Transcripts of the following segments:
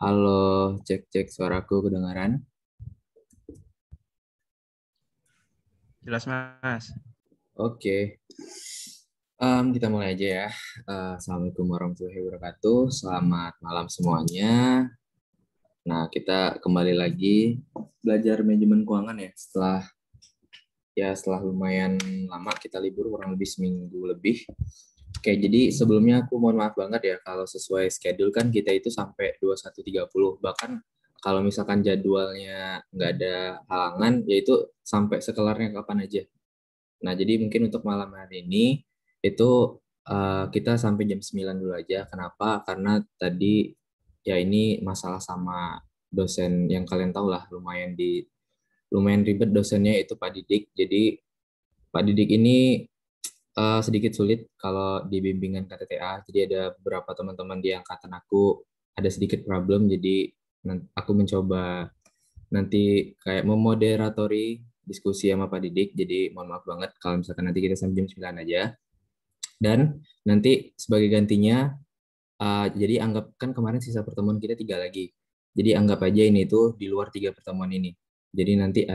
Halo, cek-cek suaraku kedengaran? Jelas, Mas. Oke. Kita mulai aja ya. Assalamualaikum warahmatullahi wabarakatuh. Selamat malam semuanya. Nah, kita kembali lagi belajar manajemen keuangan ya. Setelah lumayan lama kita libur, kurang lebih seminggu lebih. Oke, jadi sebelumnya aku mohon maaf banget ya kalau sesuai schedule kan kita itu sampai 21.30. Bahkan kalau misalkan jadwalnya nggak ada halangan, yaitu sampai sekelarnya kapan aja. Nah, jadi mungkin untuk malam hari ini itu kita sampai jam 9 dulu aja. Kenapa? Karena tadi ya ini masalah sama dosen yang kalian tahu lah, lumayan ribet dosennya itu Pak Didik. Jadi Pak Didik ini sedikit sulit kalau di bimbingan KTTA. Jadi ada beberapa teman-teman di angkatan aku ada sedikit problem. Jadi aku mencoba nanti kayak memoderatori diskusi sama Pak Didik. Jadi mohon maaf banget kalau misalkan nanti kita sampai jam 9 aja. Dan nanti sebagai gantinya, jadi anggap kan kemarin sisa pertemuan kita 3 lagi. Jadi anggap aja ini tuh di luar 3 pertemuan ini. Jadi nanti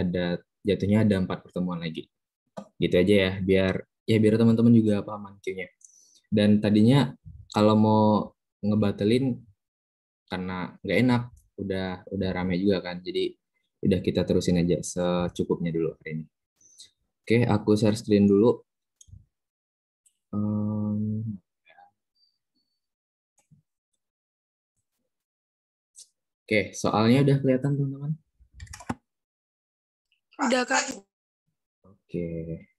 jatuhnya ada 4 pertemuan lagi. Gitu aja ya, biar teman-teman juga paham queue-nya. Dan tadinya kalau mau ngebatelin karena nggak enak, udah rame juga kan. Jadi udah kita terusin aja secukupnya dulu hari ini. Oke, aku share screen dulu. Oke, soalnya udah kelihatan teman-teman? Udah, Kak. Oke.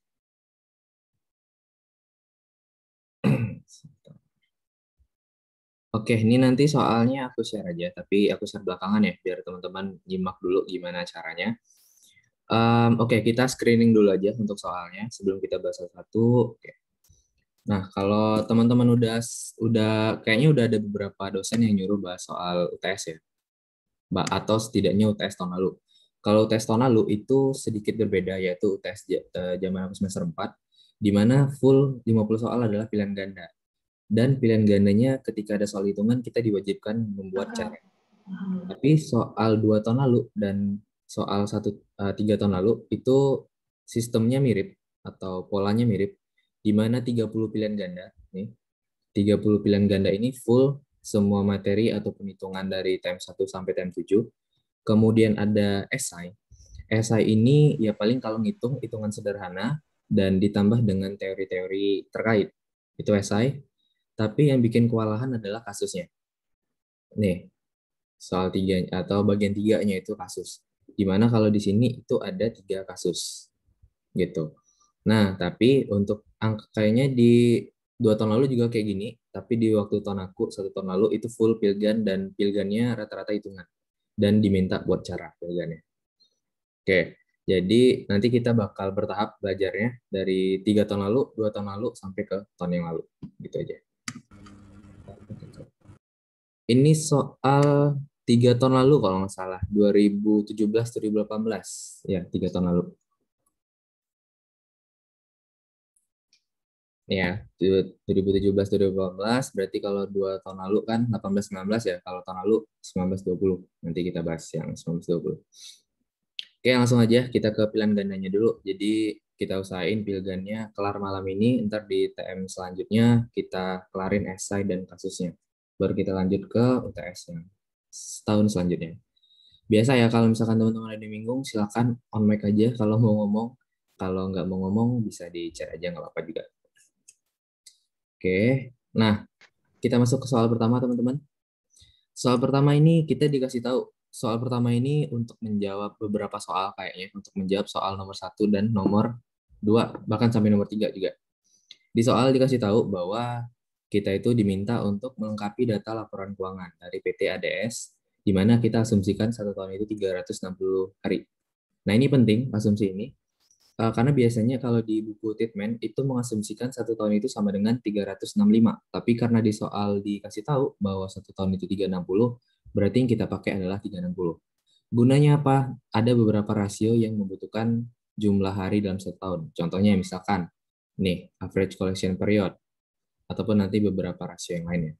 Oke, ini nanti soalnya aku share aja, tapi aku share belakangan ya, biar teman-teman nyimak dulu gimana caranya. Oke, kita screening dulu aja untuk soalnya sebelum kita bahas satu-satu. Oke. Nah, kalau teman-teman udah kayaknya udah ada beberapa dosen yang nyuruh bahas soal UTS ya, atau setidaknya UTS tahun lalu. Kalau UTS tahun lalu itu sedikit berbeda, yaitu UTS zaman aku semester 4, di mana full 50 soal adalah pilihan ganda. Dan pilihan gandanya ketika ada soal hitungan kita diwajibkan membuat cara. Tapi soal 2 tahun lalu dan soal 3 tahun lalu itu sistemnya mirip atau polanya mirip, di mana 30 pilihan ganda nih, 30 pilihan ganda ini full semua materi atau penghitungan dari TM1 sampai TM7. Kemudian ada esai. Esai ini ya paling kalau ngitung hitungan sederhana dan ditambah dengan teori-teori terkait. Itu esai. Tapi yang bikin kewalahan adalah kasusnya. Nih, soal tiga atau bagian tiganya itu kasus. Dimana kalau di sini itu ada 3 kasus gitu. Nah, tapi untuk kayaknya di 2 tahun lalu juga kayak gini, tapi di waktu tahun aku 1 tahun lalu itu full pilgan dan pilgannya rata-rata hitungan dan diminta buat cara pilgannya. Oke, jadi nanti kita bakal bertahap belajarnya dari 3 tahun lalu, 2 tahun lalu sampai ke tahun yang lalu, gitu aja. Ini soal 3 tahun lalu kalau nggak salah, 2017-2018, ya 3 tahun lalu. Ya, 2017-2018 berarti kalau 2 tahun lalu kan 18-19 ya, kalau tahun lalu 19-20. Nanti kita bahas yang 19-20. Oke, langsung aja kita ke pilihan gandanya dulu. Jadi kita usahain pilgannya kelar malam ini, ntar di TM selanjutnya kita kelarin esai dan kasusnya. Baru kita lanjut ke UTS-nya setahun selanjutnya. Biasa ya kalau misalkan teman-teman ada bingung, silakan on mic aja kalau mau ngomong. Kalau nggak mau ngomong bisa di chat aja, nggak apa-apa juga. Oke, nah kita masuk ke soal pertama teman-teman. Soal pertama ini kita dikasih tahu. Soal pertama ini untuk menjawab beberapa soal kayaknya, untuk menjawab soal nomor 1 dan nomor 2, bahkan sampai nomor 3 juga. Di soal dikasih tahu bahwa kita itu diminta untuk melengkapi data laporan keuangan dari PT ADS, di mana kita asumsikan 1 tahun itu 360 hari. Nah ini penting asumsi ini, karena biasanya kalau di buku Titmen itu mengasumsikan 1 tahun itu sama dengan 365. Tapi karena di soal dikasih tahu bahwa 1 tahun itu 360, berarti yang kita pakai adalah 360. Gunanya apa? Ada beberapa rasio yang membutuhkan jumlah hari dalam 1 tahun. Contohnya misalkan, nih, average collection period, ataupun nanti beberapa rasio yang lainnya.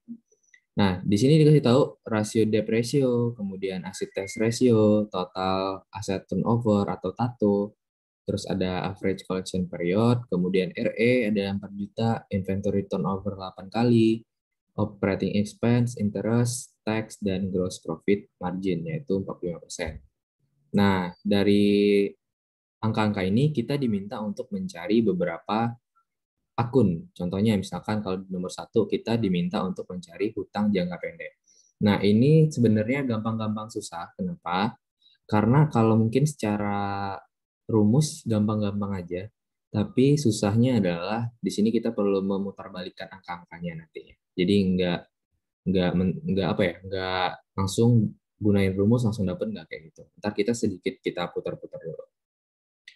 Nah, di sini dikasih tahu rasio debt ratio, kemudian asset test ratio, total asset turnover atau TATO, terus ada average collection period, kemudian RE ada yang 4 juta, inventory turnover 8 kali, operating expense, interest, tax, dan gross profit margin, yaitu 45%. Nah, dari angka-angka ini kita diminta untuk mencari beberapa akun. Contohnya misalkan kalau di nomor 1 kita diminta untuk mencari hutang jangka pendek. Nah, ini sebenarnya gampang-gampang susah. Kenapa? Karena kalau mungkin secara rumus gampang-gampang aja, tapi susahnya adalah di sini kita perlu memutarbalikkan angka-angkanya nantinya. Jadi nggak apa ya, nggak langsung gunain rumus langsung dapat nggak kayak gitu. Ntar kita sedikit kita putar-putar dulu.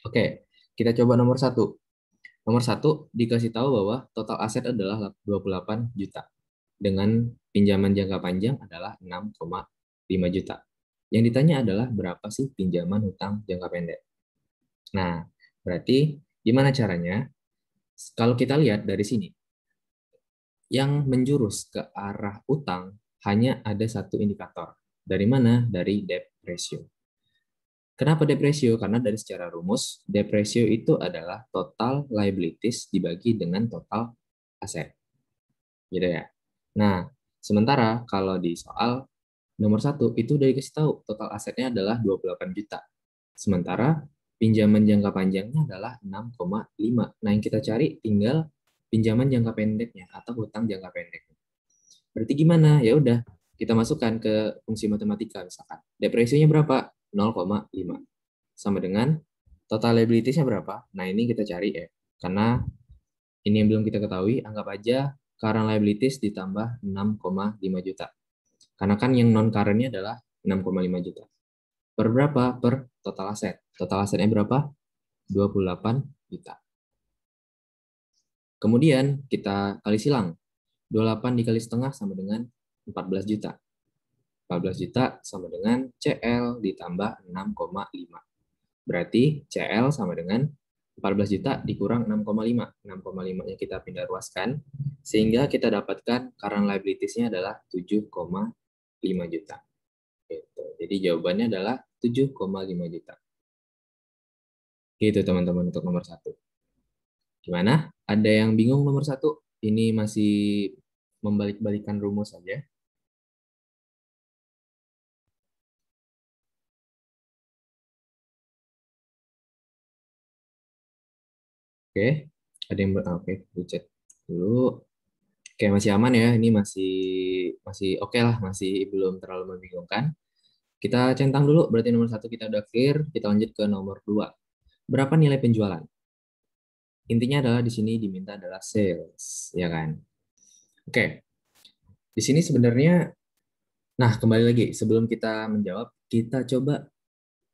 Oke, kita coba nomor 1. Nomor 1 dikasih tahu bahwa total aset adalah 28 juta dengan pinjaman jangka panjang adalah 6,5 juta. Yang ditanya adalah berapa sih pinjaman hutang jangka pendek. Nah, berarti gimana caranya? Kalau kita lihat dari sini, yang menjurus ke arah utang hanya ada satu indikator. Dari mana? Dari debt ratio. Kenapa debt ratio? Karena dari secara rumus, debt ratio itu adalah total liabilities dibagi dengan total aset. Gitu ya. Nah, sementara kalau di soal nomor 1 itu udah dikasih tahu total asetnya adalah 28 juta. Sementara pinjaman jangka panjangnya adalah 6,5. Nah, yang kita cari tinggal pinjaman jangka pendeknya atau hutang jangka pendeknya. Berarti gimana? Ya udah, kita masukkan ke fungsi matematika misalkan. Depresinya berapa? 0,5. Sama dengan total liabilities-nya berapa? Nah, ini kita cari ya. Karena ini yang belum kita ketahui, anggap aja current liabilities ditambah 6,5 juta. Karena kan yang non-current-nya adalah 6,5 juta. Per berapa? Per total aset. Total asetnya berapa? 28 juta. Kemudian kita kali silang. 28 dikali setengah sama dengan 14 juta. 14 juta sama dengan CL ditambah 6,5. Berarti CL sama dengan 14 juta dikurang 6,5. 6,5-nya kita pindah ruaskan, sehingga kita dapatkan current liabilities-nya adalah 7,5 juta. Gitu. Jadi jawabannya adalah 7,5 juta. Gitu teman-teman untuk nomor 1. Gimana? Ada yang bingung nomor 1? Ini masih membalik-balikan rumus saja. Oke, ada yang oke, dicek dulu. Oke, masih aman ya. Ini masih masih oke lah, masih belum terlalu membingungkan. Kita centang dulu, berarti nomor 1 kita udah clear. Kita lanjut ke nomor 2. Berapa nilai penjualan? Intinya adalah di sini diminta adalah sales, ya kan? Oke, di sini sebenarnya, nah kembali lagi sebelum kita menjawab, kita coba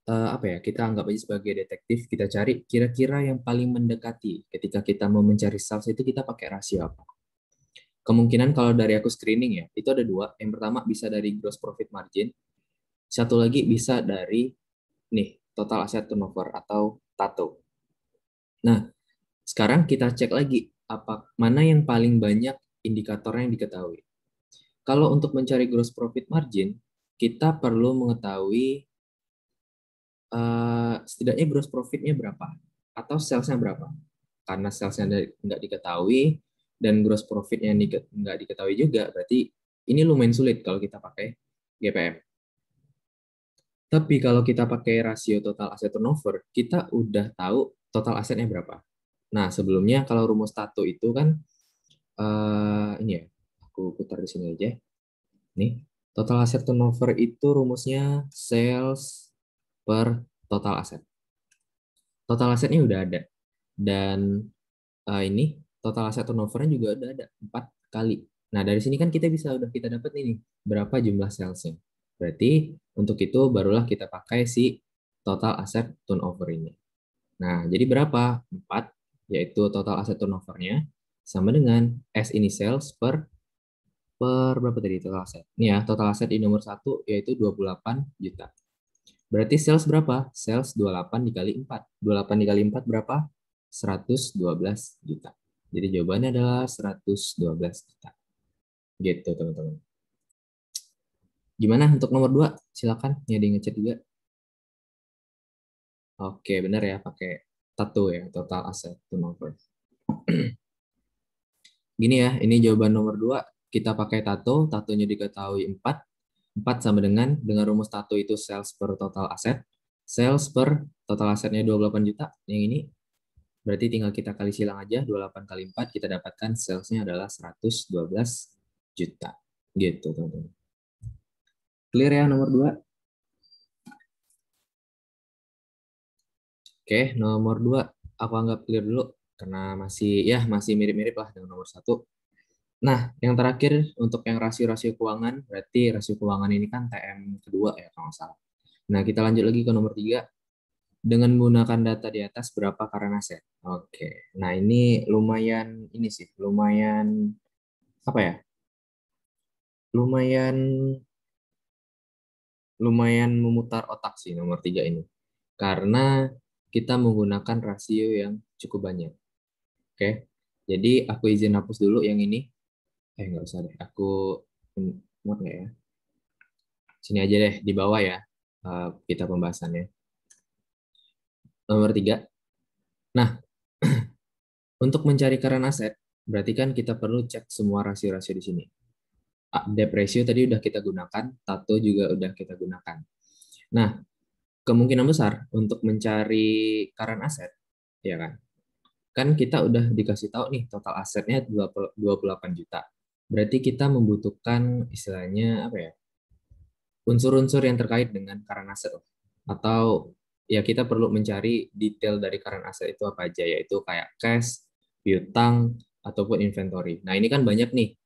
apa ya? Kita anggap aja sebagai detektif. Kita cari kira-kira yang paling mendekati ketika kita mau mencari sales itu kita pakai rasio apa? Kemungkinan kalau dari aku screening ya, itu ada dua. Yang pertama bisa dari gross profit margin, satu lagi bisa dari nih total asset turnover atau TATO. Nah, sekarang kita cek lagi apa mana yang paling banyak indikator yang diketahui. Kalau untuk mencari gross profit margin, kita perlu mengetahui setidaknya gross profitnya berapa atau salesnya berapa. Karena salesnya nggak diketahui dan gross profitnya nggak diketahui juga, berarti ini lumayan sulit kalau kita pakai GPM. Tapi kalau kita pakai rasio total asset turnover, kita udah tahu total asetnya berapa. Nah, sebelumnya kalau rumus Tato itu kan ini ya, aku putar di sini aja. Nih, total asset turnover itu rumusnya sales per total aset. Total asetnya udah ada. Dan ini total aset turnover-nya juga udah ada 4 kali. Nah, dari sini kan kita bisa udah kita dapat ini berapa jumlah salesnya. Berarti untuk itu barulah kita pakai si total asset turnover ini. Nah, jadi berapa? 4, yaitu total asset turnover-nya sama dengan S ini sales per berapa tadi total aset? Ini ya, total aset di nomor 1 yaitu 28 juta. Berarti sales berapa? Sales 28 dikali 4. 28 dikali 4 berapa? 112 juta. Jadi jawabannya adalah 112 juta. Gitu, teman-teman. Gimana untuk nomor 2? Silakan, ya di ngechat juga. Oke, benar ya, pakai tato ya, total asset turnover. Gini ya, ini jawaban nomor 2. Kita pakai tato, tatonya diketahui 4. 4 sama dengan rumus tato itu sales per total aset. Sales per total asetnya 28 juta. Yang ini berarti tinggal kita kali silang aja, 28 kali 4, kita dapatkan salesnya adalah 112 juta. Gitu, teman-teman. Clear ya nomor 2? Oke, nomor 2 aku anggap clear dulu karena masih mirip-mirip lah dengan nomor 1. Nah, yang terakhir untuk yang rasio-rasio keuangan, berarti rasio keuangan ini kan TM kedua ya kalau nggak salah. Nah, kita lanjut lagi ke nomor 3. Dengan menggunakan data di atas berapa current asset? Oke, nah ini ini sih, apa ya? Lumayan lumayan memutar otak sih nomor 3 ini. Karena kita menggunakan rasio yang cukup banyak. Oke, jadi aku izin hapus dulu yang ini. Nggak usah deh, aku muat nggak ya? Sini aja deh, di bawah ya, kita pembahasannya. Nomor 3. Nah, untuk mencari current asset, berarti kan kita perlu cek semua rasio-rasio di sini. Debt ratio tadi udah kita gunakan, tato juga udah kita gunakan. Nah, kemungkinan besar untuk mencari current asset, ya kan? Kan kita udah dikasih tahu nih total asetnya 28 juta. Berarti kita membutuhkan istilahnya apa ya? Unsur-unsur yang terkait dengan current asset. Atau ya kita perlu mencari detail dari current asset itu apa aja, yaitu kayak cash, piutang, ataupun inventory. Nah, ini kan banyak nih.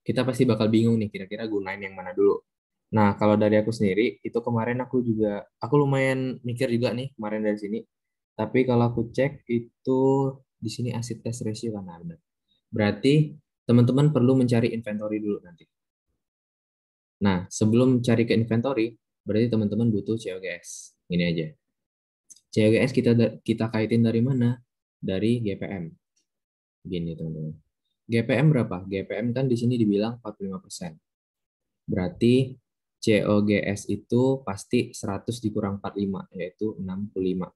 Kita pasti bakal bingung nih kira-kira gunain yang mana dulu. Nah, kalau dari aku sendiri, itu kemarin aku lumayan mikir juga nih kemarin dari sini. Tapi kalau aku cek itu di sini asset test ratio kan ada. Berarti teman-teman perlu mencari inventory dulu nanti. Nah, sebelum cari ke inventory, berarti teman-teman butuh COGS. Ini aja. COGS kita kaitin dari mana? Dari GPM. Gini, teman-teman. GPM berapa? GPM kan di sini dibilang 45%. Berarti COGS itu pasti 100 dikurang 45, yaitu 65.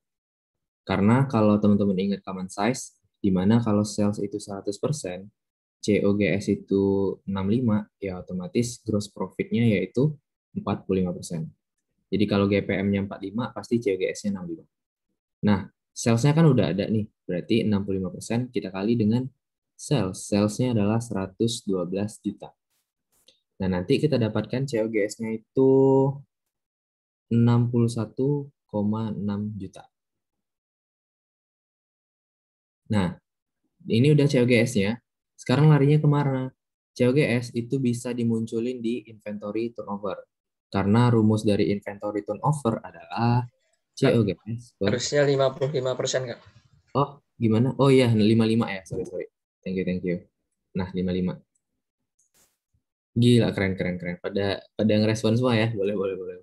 Karena kalau teman-teman ingat common size, di mana kalau sales itu 100%, COGS itu 65, ya otomatis gross profit-nya yaitu 45%. Jadi kalau GPM-nya 45, pasti COGS-nya 65. Nah, sales-nya kan udah ada nih, berarti 65% kita kali dengan sales. Sales-nya adalah 112 juta. Nah, nanti kita dapatkan COGS-nya itu 61,6 juta. Nah, ini udah COGS-nya. Sekarang larinya kemana? COGS itu bisa dimunculin di inventory turnover. Karena rumus dari inventory turnover adalah Kak, COGS per... harusnya 55%, Kak. Oh, gimana? Oh iya, 55 ya. Sorry, sorry. Thank you, thank you. Nah, 55. Gila, keren, keren, keren. Pada ngerespon semua ya. Boleh, boleh, boleh.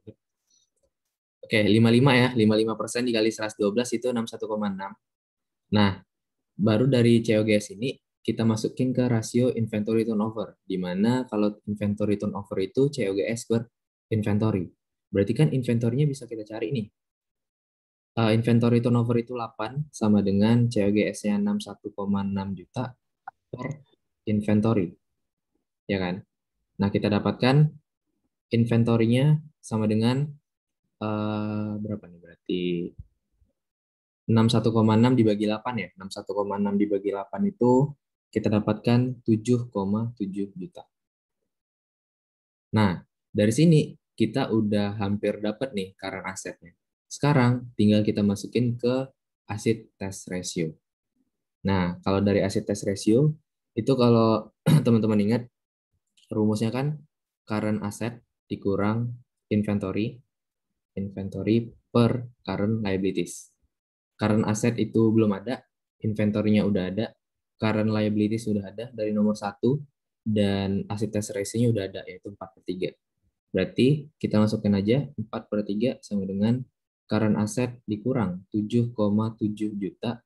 Oke, 55 ya. 55% dikali 112 itu 61,6. Nah, baru dari COGS ini kita masukin ke rasio inventory turnover, di mana kalau inventory turnover itu COGS per inventory. Berarti kan inventory-nya bisa kita cari nih. Inventory turnover itu 8 sama dengan COGS-nya 61,6 juta per inventory, ya kan? Nah, kita dapatkan inventory-nya sama dengan berapa nih berarti 61,6 dibagi 8 ya. 61,6 dibagi 8 itu kita dapatkan 7,7 juta. Nah, dari sini kita udah hampir dapat nih current asetnya. Sekarang tinggal kita masukin ke asset test ratio. Nah, kalau dari asset test ratio itu kalau teman-teman ingat rumusnya kan current asset dikurang inventory inventory per current liabilities. Current asset itu belum ada, inventory-nya udah ada, current liabilities sudah ada dari nomor 1, dan asset test ratio-nya udah ada, yaitu 4/3. Berarti kita masukkan aja 4/3 sama dengan current asset dikurang 7,7 juta.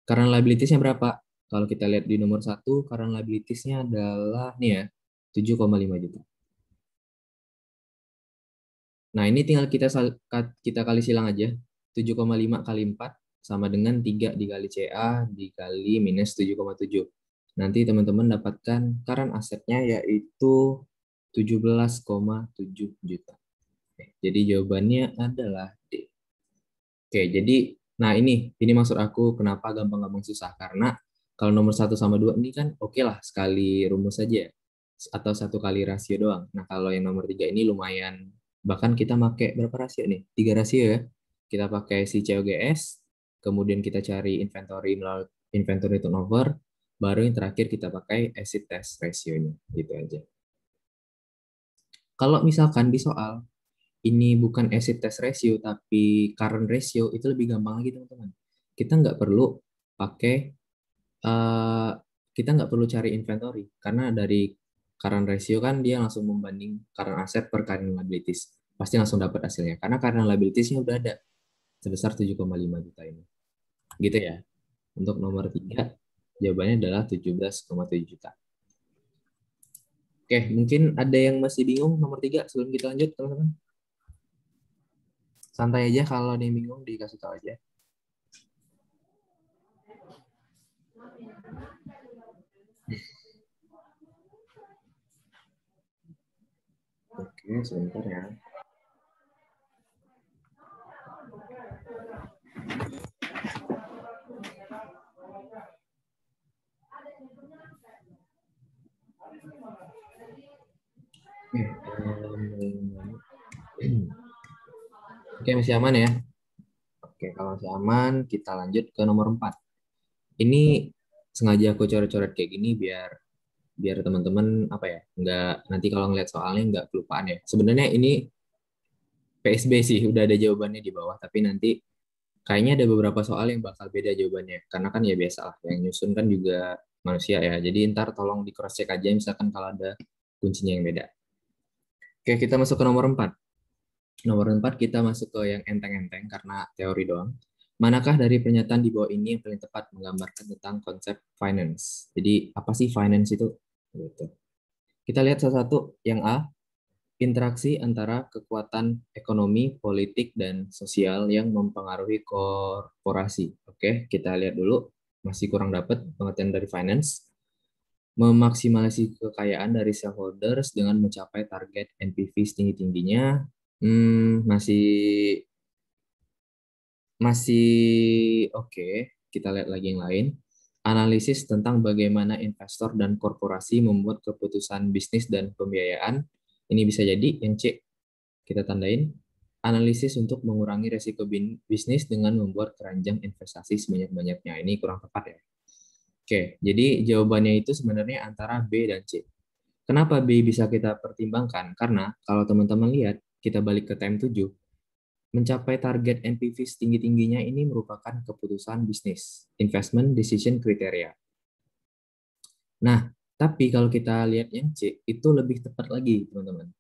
Current liabilities-nya berapa? Kalau kita lihat di nomor 1, current liabilities-nya adalah nih ya, 7,5 juta. Nah, ini tinggal kita kali silang aja. 7,5 kali 4 sama dengan 3 dikali CA dikali minus 7,7. Nanti teman-teman dapatkan current asetnya yaitu 17,7 juta. Oke, jadi jawabannya adalah D. Oke, jadi nah ini maksud aku kenapa gampang-gampang susah, karena kalau nomor 1 sama 2 ini kan oke lah sekali rumus saja atau 1 kali rasio doang. Nah, kalau yang nomor 3 ini lumayan, bahkan kita pakai berapa rasio nih? 3 rasio ya. Kita pakai si COGS, kemudian kita cari inventory melalui inventory turnover, baru yang terakhir kita pakai acid test ratio-nya, gitu aja. Kalau misalkan di soal ini bukan acid test ratio tapi current ratio, itu lebih gampang lagi teman-teman. Kita nggak perlu pakai eh, kita nggak perlu cari inventory karena dari current ratio kan dia langsung membanding current asset per current liabilities, pasti langsung dapat hasilnya karena current liabilities-nya udah ada sebesar 7,5 juta ini, gitu ya. Untuk nomor 3 jawabannya adalah 17,7 juta. Oke, mungkin ada yang masih bingung nomor 3 sebelum kita lanjut teman-teman. Santai aja, kalau ada yang bingung dikasih tahu aja. Oke, sebentar ya. Oke, masih aman ya? Oke, kalau masih aman, kita lanjut ke nomor 4. Ini sengaja aku coret-coret kayak gini biar biar teman-teman apa ya, nggak nanti kalau ngeliat soalnya nggak kelupaan ya. Sebenarnya ini PSB sih, udah ada jawabannya di bawah, tapi nanti kayaknya ada beberapa soal yang bakal beda jawabannya. Karena kan ya biasa lah, yang nyusun kan juga manusia ya. Jadi ntar tolong di cross check aja misalkan kalau ada kuncinya yang beda. Oke, kita masuk ke nomor 4. Nomor 4 kita masuk ke yang enteng-enteng karena teori doang. Manakah dari pernyataan di bawah ini yang paling tepat menggambarkan tentang konsep finance? Jadi apa sih finance itu? Gitu. Kita lihat satu-satu. Yang A, interaksi antara kekuatan ekonomi, politik, dan sosial yang mempengaruhi korporasi. Oke, kita lihat dulu. Masih kurang dapat pengertian dari finance. Memaksimalisasi kekayaan dari shareholders dengan mencapai target NPV setinggi-tingginya. Masih masih oke. Kita lihat lagi yang lain. Analisis tentang bagaimana investor dan korporasi membuat keputusan bisnis dan pembiayaan. Ini bisa jadi yang C kita tandain. Analisis untuk mengurangi resiko bisnis dengan membuat keranjang investasi sebanyak-banyaknya. Ini kurang tepat ya. Oke, jadi jawabannya itu sebenarnya antara B dan C. Kenapa B bisa kita pertimbangkan? Karena kalau teman-teman lihat, kita balik ke TM7, mencapai target NPV setinggi-tingginya ini merupakan keputusan bisnis, investment decision criteria. Nah, tapi kalau kita lihat yang C, itu lebih tepat lagi, teman-teman.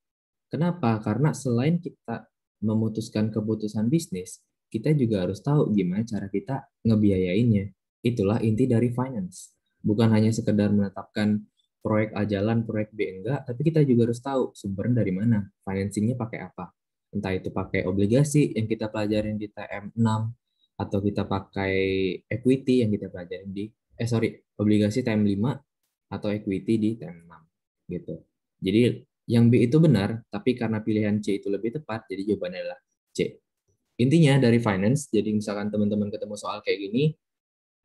Kenapa? Karena selain kita memutuskan keputusan bisnis, kita juga harus tahu gimana cara kita ngebiayainnya. Itulah inti dari finance. Bukan hanya sekedar menetapkan proyek A jalan, proyek B enggak, tapi kita juga harus tahu sumber dari mana, financingnya pakai apa. Entah itu pakai obligasi yang kita pelajarin di TM6, atau kita pakai equity yang kita pelajarin di, obligasi TM5, atau equity di TM6. Gitu. Jadi yang B itu benar, tapi karena pilihan C itu lebih tepat, jadi jawabannya adalah C. Intinya dari finance, jadi misalkan teman-teman ketemu soal kayak gini,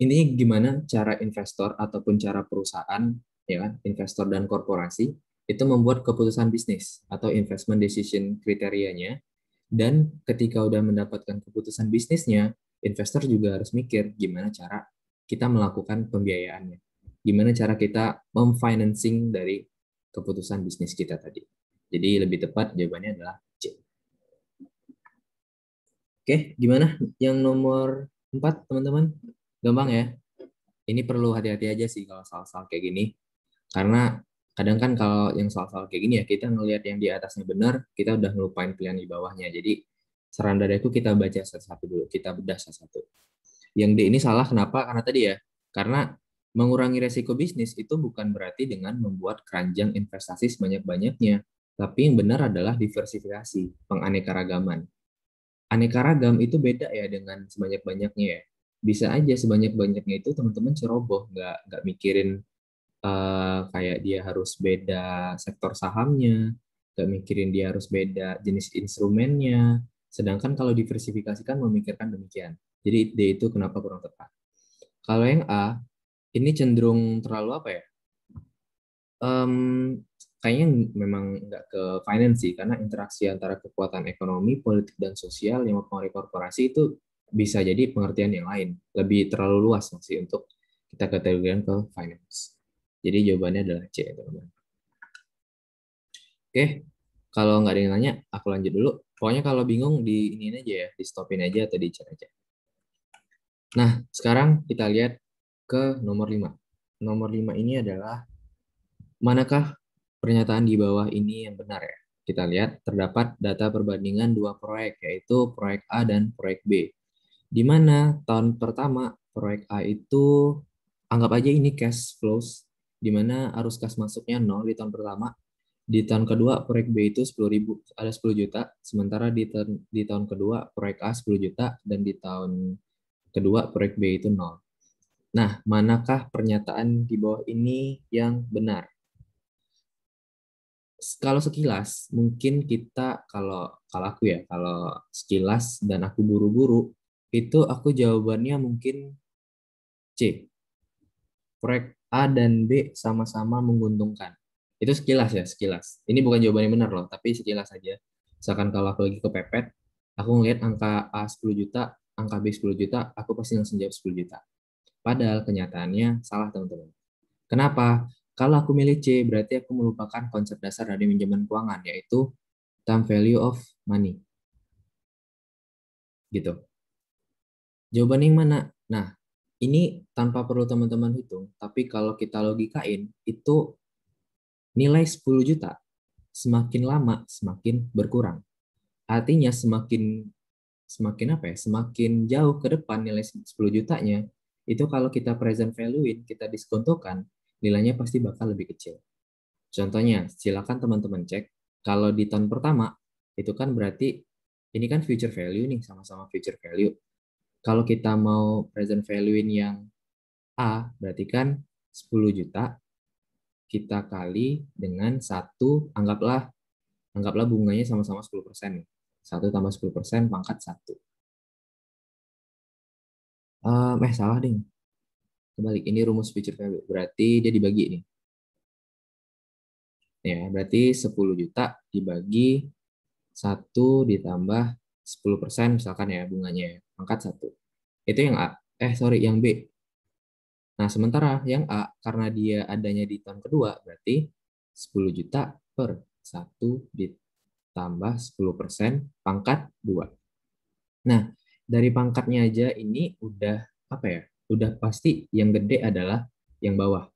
intinya gimana cara investor ataupun cara perusahaan, ya kan, investor dan korporasi, itu membuat keputusan bisnis atau investment decision kriterianya, dan ketika udah mendapatkan keputusan bisnisnya, investor juga harus mikir gimana cara kita melakukan pembiayaannya. Gimana cara kita memfinancing dari keputusan bisnis kita tadi. Jadi lebih tepat jawabannya adalah C. Oke, gimana yang nomor 4, teman-teman? Gampang ya? Ini perlu hati-hati aja sih kalau soal-soal kayak gini. Karena kadang kan kalau yang soal-soal kayak gini ya, kita ngelihat yang di atasnya benar, kita udah ngelupain pilihan di bawahnya. Jadi saran dari aku kita baca satu-satu dulu, kita bedah satu-satu. Yang D ini salah, kenapa? Karena tadi ya, karena mengurangi resiko bisnis itu bukan berarti dengan membuat keranjang investasi sebanyak-banyaknya, Tapi yang benar adalah diversifikasi, penganekaragaman. Aneka ragam itu beda ya dengan sebanyak-banyaknya ya. Bisa aja sebanyak-banyaknya itu teman-teman ceroboh, nggak mikirin kayak dia harus beda sektor sahamnya, nggak mikirin dia harus beda jenis instrumennya. Sedangkan kalau diversifikasikan memikirkan demikian. Jadi D itu kenapa kurang tepat. Kalau yang A, ini cenderung terlalu apa ya? Em, Kayaknya memang nggak ke finance sih, karena interaksi antara kekuatan ekonomi, politik, dan sosial yang mempengaruhi korporasi itu bisa jadi pengertian yang lain. Lebih terlalu luas masih untuk kita kategorikan ke finance. Jadi jawabannya adalah C, teman-teman. Oke, kalau nggak ada yang nanya, aku lanjut dulu. Pokoknya kalau bingung, di ini aja ya, di stopin aja atau di chat aja. Nah, sekarang kita lihat ke nomor 5. Nomor 5 ini adalah manakah pernyataan di bawah ini yang benar ya? Kita lihat terdapat data perbandingan dua proyek, yaitu proyek A dan proyek B. Di mana tahun pertama proyek A itu anggap aja ini cash flows, di mana arus kas masuknya 0 di tahun pertama. Di tahun kedua proyek B itu 10.000, ada 10 juta, sementara di tahun kedua proyek A 10 juta dan di tahun kedua proyek B itu 0. Nah, manakah pernyataan di bawah ini yang benar? Kalau sekilas mungkin kita kalau aku ya, kalau sekilas dan aku buru-buru itu aku jawabannya mungkin C. Proyek A dan B sama-sama menguntungkan. Itu sekilas ya, sekilas. Ini bukan jawaban yang benar loh, tapi sekilas aja. Misalkan kalau aku lagi kepepet, aku ngeliat angka A 10 juta, angka B 10 juta, aku pasti langsung jawab 10 juta. Padahal kenyataannya salah, teman-teman. Kenapa? Kalau aku milih C, berarti aku melupakan konsep dasar dari pinjaman keuangan, yaitu time value of money. Gitu. Jawaban yang mana? Nah, ini tanpa perlu teman-teman hitung, tapi kalau kita logikain, itu nilai 10 juta semakin lama semakin berkurang. Artinya semakin apa ya? Semakin jauh ke depan nilai 10 jutanya, itu kalau kita present value-in, kita diskontokan, nilainya pasti bakal lebih kecil. Contohnya, silakan teman-teman cek, kalau di tahun pertama, itu kan berarti, ini kan future value nih, sama-sama future value. Kalau kita mau present value-in yang A, berarti kan 10 juta, kita kali dengan 1, anggaplah bunganya sama-sama 10%. 1 tambah 10% pangkat 1. Salah ding. Kebalik, ini rumus future value. Berarti dia dibagi nih. Ya, berarti 10 juta dibagi 1 ditambah 10% misalkan ya bunganya. Pangkat 1. Itu yang A. Yang B. Nah, sementara yang A, karena dia adanya di tahun kedua, berarti 10 juta per 1 ditambah 10% pangkat 2. Nah, dari pangkatnya aja ini udah apa ya? Udah pasti yang gede adalah yang bawah.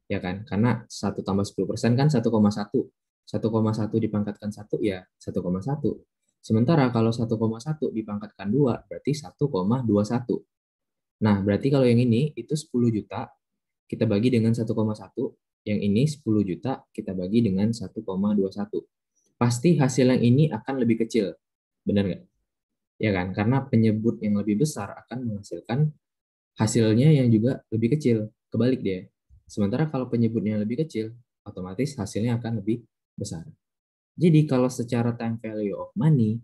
Ya kan? Karena 1 tambah 10% kan 1,1. 1,1 dipangkatkan 1 ya 1,1. Sementara kalau 1,1 dipangkatkan 2 berarti 1,21. Nah, berarti kalau yang ini itu 10 juta kita bagi dengan 1,1, yang ini 10 juta kita bagi dengan 1,21. Pasti hasil yang ini akan lebih kecil. Benar nggak? Ya kan? Karena penyebut yang lebih besar akan menghasilkan hasilnya yang juga lebih kecil. Kebalik dia. Sementara kalau penyebutnya lebih kecil, otomatis hasilnya akan lebih besar. Jadi kalau secara time value of money,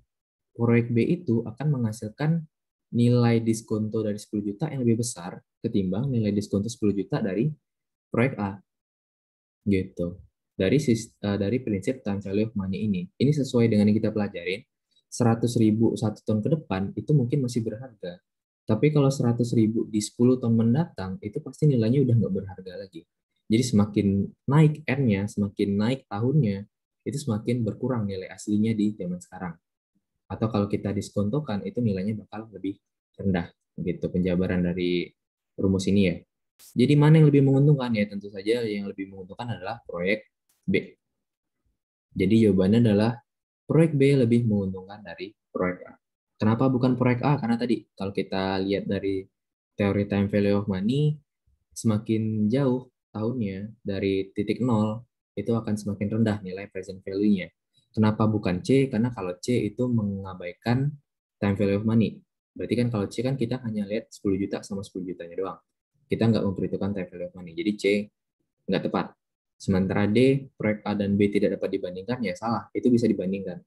proyek B itu akan menghasilkan nilai diskonto dari 10 juta yang lebih besar ketimbang nilai diskonto 10 juta dari proyek A. Gitu. Dari prinsip time value of money ini. Ini sesuai dengan yang kita pelajarin. 100.000 1 tahun ke depan itu mungkin masih berharga. Tapi kalau 100.000 di 10 tahun mendatang, itu pasti nilainya udah nggak berharga lagi. Jadi semakin naik N-nya, semakin naik tahunnya, itu semakin berkurang nilai aslinya di zaman sekarang. Atau kalau kita diskontokan, itu nilainya bakal lebih rendah. Gitu penjabaran dari rumus ini ya. Jadi mana yang lebih menguntungkan ya? Tentu saja yang lebih menguntungkan adalah proyek B. Jadi jawabannya adalah proyek B lebih menguntungkan dari proyek A. Kenapa bukan proyek A? Karena tadi kalau kita lihat dari teori time value of money, semakin jauh tahunnya dari titik nol, itu akan semakin rendah nilai present value-nya. Kenapa bukan C? Karena kalau C itu mengabaikan time value of money. Berarti kan kalau C kan kita hanya lihat 10 juta sama 10 jutanya doang. Kita nggak memperhitungkan time value of money. Jadi C nggak tepat. Sementara D, proyek A dan B tidak dapat dibandingkan, ya salah. Itu bisa dibandingkan.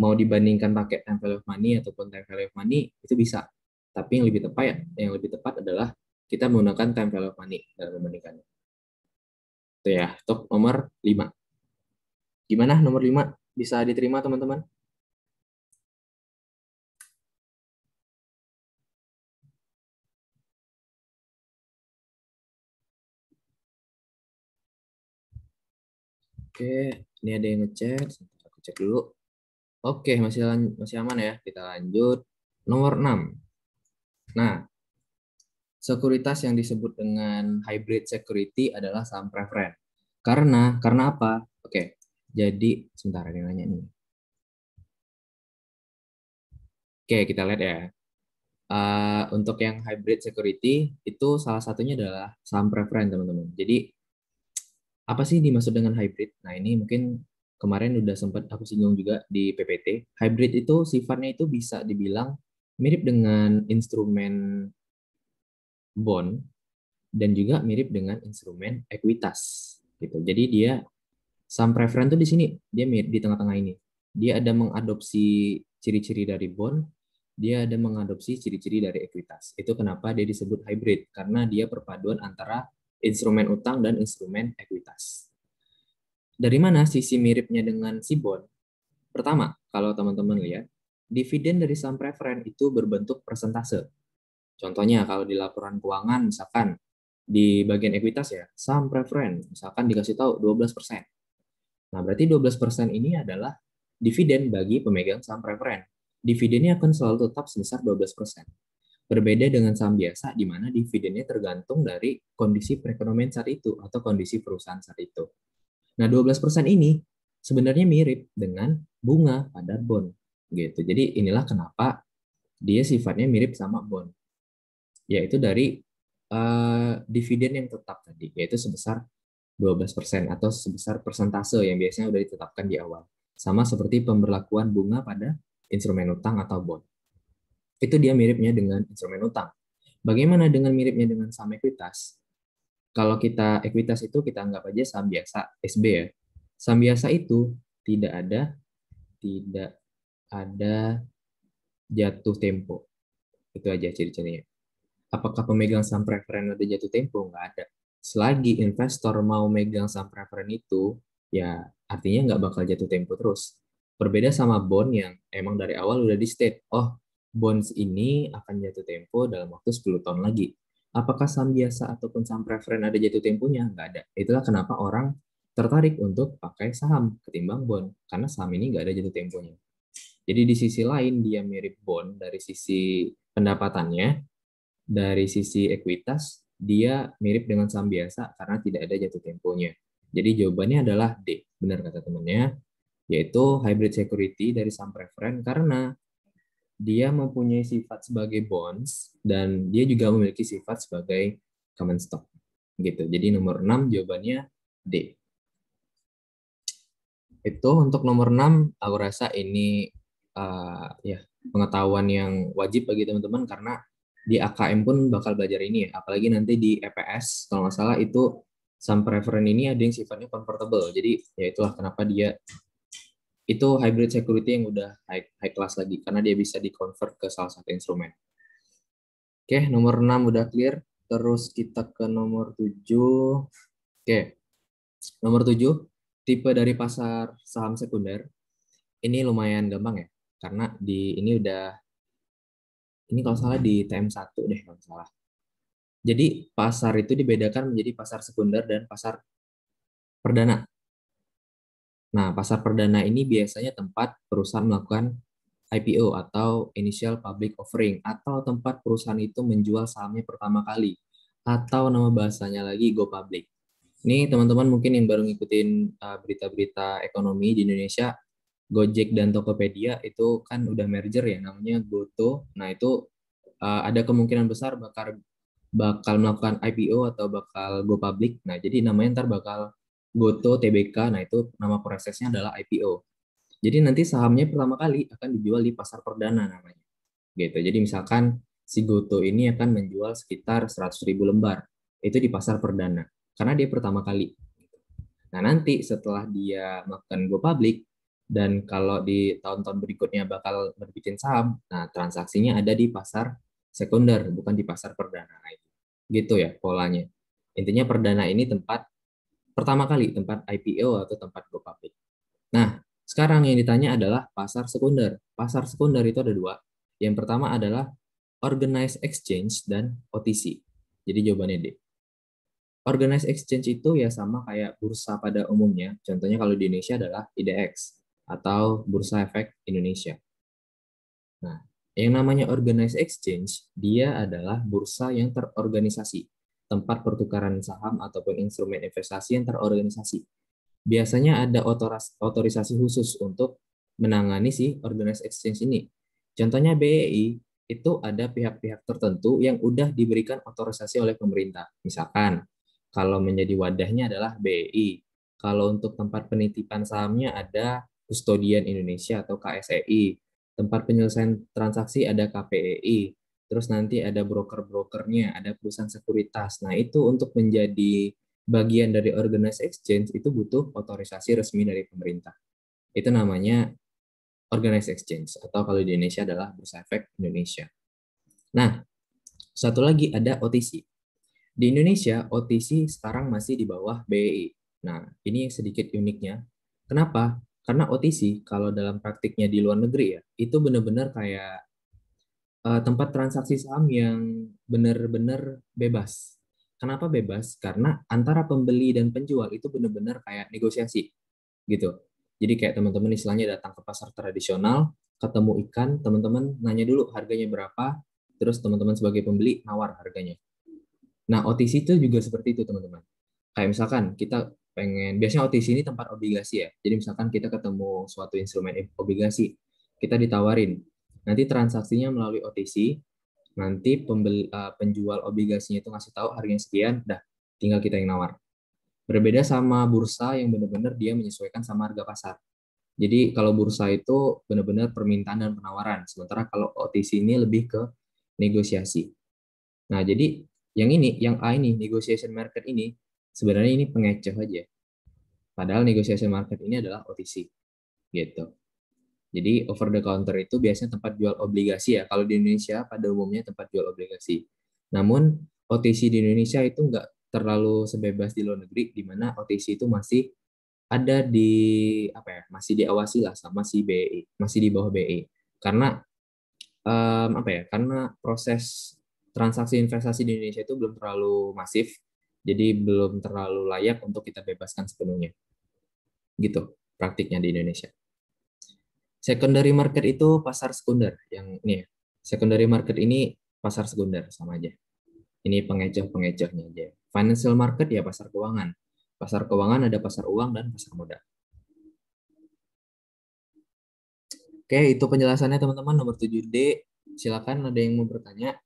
Mau dibandingkan pakai time value of money ataupun time value of money, itu bisa. Tapi yang lebih tepat adalah kita menggunakan time value of money dalam membandingkannya. Itu ya, untuk nomor 5. Gimana nomor 5? Bisa diterima teman-teman? Oke, ini ada yang ngechat. Aku cek dulu. Oke, masih aman ya. Kita lanjut. Nomor 6. Nah, sekuritas yang disebut dengan hybrid security adalah saham preferen. Karena apa? Oke, jadi sebentar ada yang nanya nih. Oke, kita lihat ya. Untuk yang hybrid security itu salah satunya adalah saham preferen, teman-teman. Jadi apa sih dimaksud dengan hybrid? Nah, ini mungkin kemarin udah sempat aku singgung juga di PPT. Hybrid itu sifatnya itu bisa dibilang mirip dengan instrumen bond dan juga mirip dengan instrumen ekuitas gitu. Jadi dia saham preferen tuh di sini, dia mirip di tengah-tengah ini. Dia ada mengadopsi ciri-ciri dari bond, dia ada mengadopsi ciri-ciri dari ekuitas. Itu kenapa dia disebut hybrid, karena dia perpaduan antara instrumen utang dan instrumen ekuitas. Dari mana sisi miripnya dengan si bond? Pertama, kalau teman-teman lihat, dividen dari saham preferen itu berbentuk persentase. Contohnya kalau di laporan keuangan misalkan di bagian ekuitas ya, saham preferen misalkan dikasih tahu 12%. Nah, berarti 12% ini adalah dividen bagi pemegang saham preferen. Dividennya akan selalu tetap sebesar 12%. Berbeda dengan saham biasa di mana dividennya tergantung dari kondisi perekonomian saat itu atau kondisi perusahaan saat itu. Nah, 12% ini sebenarnya mirip dengan bunga pada bond gitu. Jadi inilah kenapa dia sifatnya mirip sama bond, yaitu dari dividen yang tetap tadi, yaitu sebesar 12% atau sebesar persentase yang biasanya sudah ditetapkan di awal. Sama seperti pemberlakuan bunga pada instrumen utang atau bond. Itu dia miripnya dengan instrumen utang. Bagaimana dengan miripnya dengan saham ekuitas? Kalau kita ekuitas itu kita anggap aja saham biasa, SB ya. Saham biasa itu tidak ada jatuh tempo. Itu aja ciri-cirinya. Apakah pemegang saham preferen ada jatuh tempo? Nggak ada. Selagi investor mau megang saham preferen itu, ya artinya nggak bakal jatuh tempo terus. Berbeda sama bond yang emang dari awal udah di state, oh bonds ini akan jatuh tempo dalam waktu 10 tahun lagi. Apakah saham biasa ataupun saham preferen ada jatuh temponya? Nggak ada. Itulah kenapa orang tertarik untuk pakai saham ketimbang bond, karena saham ini nggak ada jatuh temponya. Jadi di sisi lain dia mirip bond dari sisi pendapatannya, dari sisi ekuitas, dia mirip dengan saham biasa karena tidak ada jatuh temponya. Jadi jawabannya adalah D, benar kata temannya, yaitu hybrid security dari saham preferen karena dia mempunyai sifat sebagai bonds dan dia juga memiliki sifat sebagai common stock. Gitu. Jadi nomor 6 jawabannya D. Itu untuk nomor 6, aku rasa ini ya pengetahuan yang wajib bagi teman-teman karena di AKM pun bakal belajar ini ya, apalagi nanti di EPS kalau nggak salah itu saham preferen ini ada yang sifatnya convertible, jadi ya itulah kenapa dia itu hybrid security yang udah high class lagi karena dia bisa di convert ke salah satu instrumen. Oke, nomor 6 udah clear, terus kita ke nomor 7. Oke, nomor 7 tipe dari pasar saham sekunder ini lumayan gampang ya karena di ini kalau salah di TM1 deh kalau salah. Jadi pasar itu dibedakan menjadi pasar sekunder dan pasar perdana. Nah, pasar perdana ini biasanya tempat perusahaan melakukan IPO atau Initial Public Offering atau tempat perusahaan itu menjual sahamnya pertama kali atau nama bahasanya lagi go public. Ini teman-teman mungkin yang baru ngikutin berita-berita ekonomi di Indonesia, Gojek dan Tokopedia itu kan udah merger ya namanya Goto. Nah, itu ada kemungkinan besar bakal melakukan IPO atau bakal go public. Nah, jadi namanya ntar bakal Goto, TBK, nah itu nama prosesnya adalah IPO. Jadi nanti sahamnya pertama kali akan dijual di pasar perdana namanya. Gitu. Jadi misalkan si Goto ini akan menjual sekitar 100.000 lembar. Itu di pasar perdana. Karena dia pertama kali. Nah nanti setelah dia melakukan go public, dan kalau di tahun-tahun berikutnya bakal berbikin saham, nah transaksinya ada di pasar sekunder, bukan di pasar perdana. Nah, gitu ya polanya. Intinya perdana ini tempat pertama kali, tempat IPO atau tempat go public. Nah, sekarang yang ditanya adalah pasar sekunder. Pasar sekunder itu ada dua. Yang pertama adalah Organized Exchange dan OTC. Jadi jawabannya D. Organized Exchange itu ya sama kayak bursa pada umumnya. Contohnya kalau di Indonesia adalah IDX atau Bursa Efek Indonesia. Nah, yang namanya Organized Exchange, dia adalah bursa yang terorganisasi, tempat pertukaran saham ataupun instrumen investasi yang terorganisasi. Biasanya ada otorisasi khusus untuk menangani si organized exchange ini. Contohnya BEI, itu ada pihak-pihak tertentu yang udah diberikan otorisasi oleh pemerintah. Misalkan, kalau menjadi wadahnya adalah BEI. Kalau untuk tempat penitipan sahamnya ada Kustodian Indonesia atau KSEI. Tempat penyelesaian transaksi ada KPEI. Terus nanti ada broker-brokernya, ada perusahaan sekuritas. Nah, itu untuk menjadi bagian dari organized exchange itu butuh otorisasi resmi dari pemerintah. Itu namanya organized exchange atau kalau di Indonesia adalah Bursa Efek Indonesia. Nah, satu lagi ada OTC. Di Indonesia, OTC sekarang masih di bawah BEI. Nah, ini sedikit uniknya. Kenapa? Karena OTC kalau dalam praktiknya di luar negeri ya, itu benar-benar kayak tempat transaksi saham yang benar-benar bebas. Kenapa bebas? Karena antara pembeli dan penjual itu benar-benar kayak negosiasi gitu. Jadi kayak teman-teman istilahnya datang ke pasar tradisional, ketemu ikan, teman-teman nanya dulu harganya berapa, terus teman-teman sebagai pembeli nawar harganya. Nah, OTC itu juga seperti itu, teman-teman. Kayak misalkan kita biasanya OTC ini tempat obligasi ya. Jadi misalkan kita ketemu suatu instrumen obligasi, kita ditawarin. Nanti transaksinya melalui OTC, nanti penjual obligasinya itu ngasih tahu harganya sekian, dah tinggal kita yang nawar. Berbeda sama bursa yang benar-benar dia menyesuaikan sama harga pasar. Jadi kalau bursa itu benar-benar permintaan dan penawaran, sementara kalau OTC ini lebih ke negosiasi. Nah, jadi yang A ini, negotiation market ini, sebenarnya ini pengecoh aja. Padahal negotiation market ini adalah OTC. Gitu. Jadi over the counter itu biasanya tempat jual obligasi ya. Kalau di Indonesia pada umumnya tempat jual obligasi. Namun OTC di Indonesia itu nggak terlalu sebebas di luar negeri, di mana OTC itu masih ada di apa ya, masih diawasi lah sama si BI, masih di bawah BI. Karena apa ya? Karena proses transaksi investasi di Indonesia itu belum terlalu masif, jadi belum terlalu layak untuk kita bebaskan sepenuhnya. Gitu praktiknya di Indonesia. Secondary market itu pasar sekunder yang ini ya. Secondary market ini pasar sekunder sama aja. Ini pengecoh-pengecohnya aja. Financial market ya pasar keuangan. Pasar keuangan ada pasar uang dan pasar modal. Oke, itu penjelasannya teman-teman nomor 7D. Silakan ada yang mau bertanya.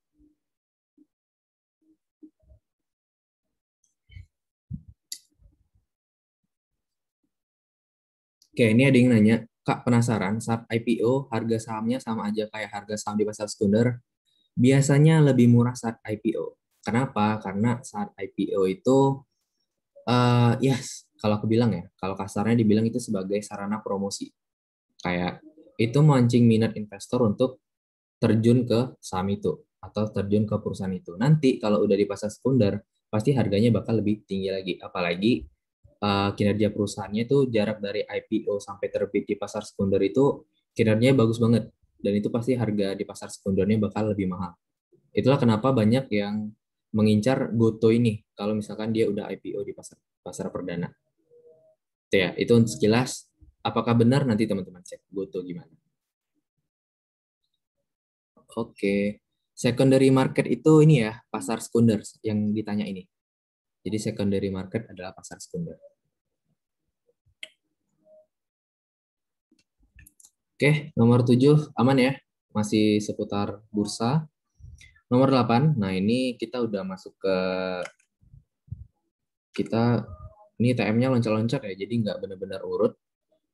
Oke, ini ada yang nanya, Kak penasaran saat IPO harga sahamnya sama aja kayak harga saham di pasar sekunder? Biasanya lebih murah saat IPO. Kenapa? Karena saat IPO itu yes, kalau aku bilang ya, kalau kasarnya dibilang itu sebagai sarana promosi. Kayak itu mancing minat investor untuk terjun ke saham itu atau terjun ke perusahaan itu. Nanti kalau udah di pasar sekunder, pasti harganya bakal lebih tinggi lagi. Apalagi kinerja perusahaannya itu jarak dari IPO sampai terbit di pasar sekunder itu kinerjanya bagus banget. Dan itu pasti harga di pasar sekundernya bakal lebih mahal. Itulah kenapa banyak yang mengincar Goto ini kalau misalkan dia udah IPO di pasar pasar perdana. Itu ya, itu untuk sekilas. Apakah benar nanti teman-teman cek Goto gimana? Oke. Secondary market itu ini ya, pasar sekunder yang ditanya ini. Jadi secondary market adalah pasar sekunder. Oke, nomor 7 aman ya. Masih seputar bursa. Nomor 8, nah ini kita udah masuk ke kita Ini TM-nya loncat-loncat ya, jadi nggak benar-benar urut.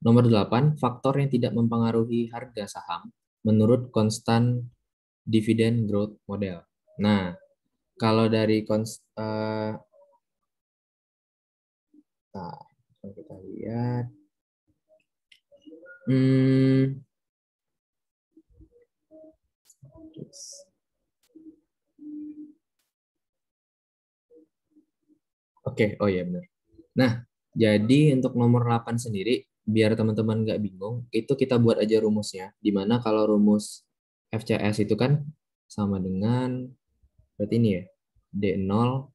Nomor 8, faktor yang tidak mempengaruhi harga saham menurut konstan dividen growth model. Nah, kalau dari nah, kalau kita lihat, hmm, oke, oh iya benar. Nah, jadi untuk nomor 8 sendiri, biar teman-teman nggak bingung, itu kita buat aja rumusnya. Dimana kalau rumus FCS itu kan sama dengan, berarti ini ya, D0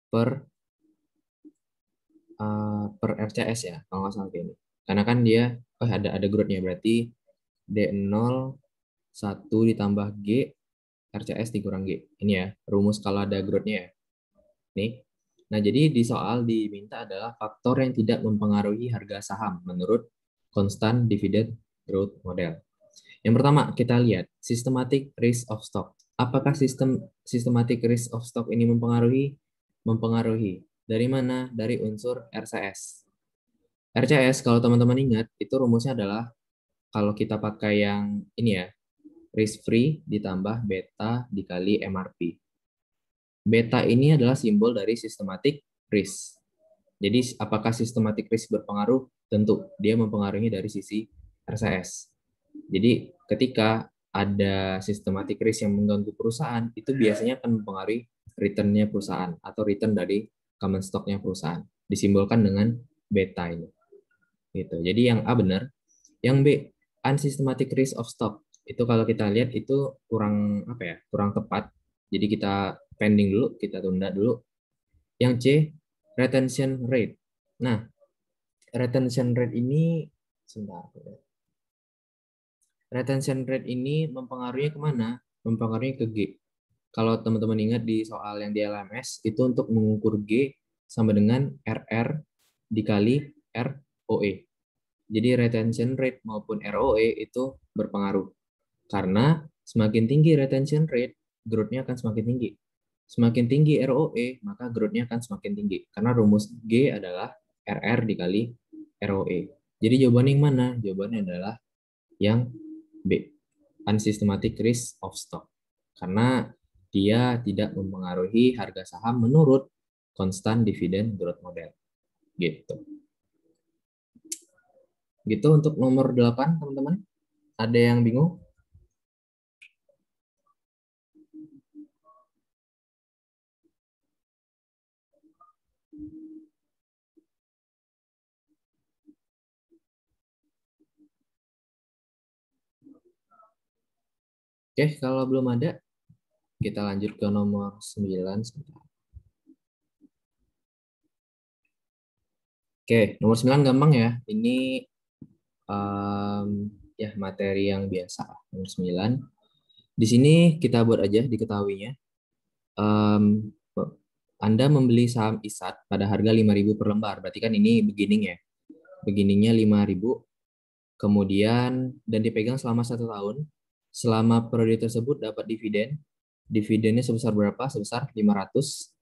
per per RCS ya, kalau nggak salah kayak ini. Karena kan dia, ada growth-nya, berarti D0 1 ditambah G, RCS dikurang G. Ini ya, rumus kalau ada growth-nya ya. Nih. Nah, jadi di soal diminta adalah faktor yang tidak mempengaruhi harga saham menurut konstan dividend growth model. Yang pertama, kita lihat systematic risk of stock. Apakah systematic risk of stock ini mempengaruhi? Mempengaruhi. Dari mana? Dari unsur RCS. RCS, kalau teman-teman ingat, itu rumusnya adalah kalau kita pakai yang ini ya, risk free ditambah beta dikali MRP. Beta ini adalah simbol dari systematic risk. Jadi apakah systematic risk berpengaruh? Tentu, dia mempengaruhi dari sisi RCS. Jadi ketika ada systematic risk yang mengganggu perusahaan, itu biasanya akan mempengaruhi return-nya perusahaan atau return dari common stock-nya perusahaan. Disimbolkan dengan beta ini. Gitu. Jadi yang A benar, yang B unsystematic risk of stock. Itu kalau kita lihat itu kurang apa ya? Kurang tepat. Jadi kita pending dulu, kita tunda dulu. Yang C retention rate. Nah, retention rate ini sebentar. Retention rate ini mempengaruhi kemana? Mempengaruhi ke G. Kalau teman-teman ingat di soal yang di LMS, itu untuk mengukur G sama dengan RR dikali ROE. Jadi retention rate maupun ROE itu berpengaruh. Karena semakin tinggi retention rate, growth-nya akan semakin tinggi. Semakin tinggi ROE, maka growth-nya akan semakin tinggi. Karena rumus G adalah RR dikali ROE. Jadi jawabannya yang mana? Jawabannya adalah yang B, unsystematic risk of stock. Karena dia tidak mempengaruhi harga saham menurut konstan dividen growth model. Gitu. Gitu untuk nomor 8, teman-teman. Ada yang bingung? Oke, kalau belum ada, kita lanjut ke nomor 9. Oke, nomor 9 gampang ya. Ini ya materi yang biasa. Nomor 9. Di sini kita buat aja diketahuinya. Um, Anda membeli saham ISAT pada harga 5.000 per lembar. Berarti kan ini beginning ya. Beginningnya 5.000. Kemudian dan dipegang selama 1 tahun. Selama periode tersebut dapat dividen. Dividennya sebesar berapa? Sebesar 500.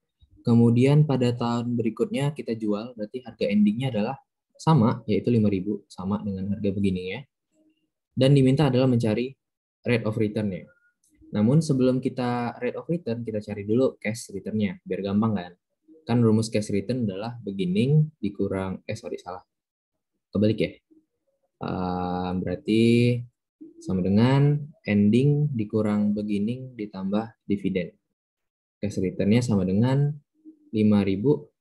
Kemudian pada tahun berikutnya kita jual, berarti harga endingnya adalah sama, yaitu 5.000, sama dengan harga beginningnya. Dan diminta adalah mencari rate of return-nya. Namun sebelum kita rate of return, kita cari dulu cash return-nya, biar gampang kan. Kan rumus cash return adalah beginning dikurang, salah. Kebalik ya. Berarti sama dengan ending dikurang beginning ditambah dividen. Cash return-nya sama dengan 5.000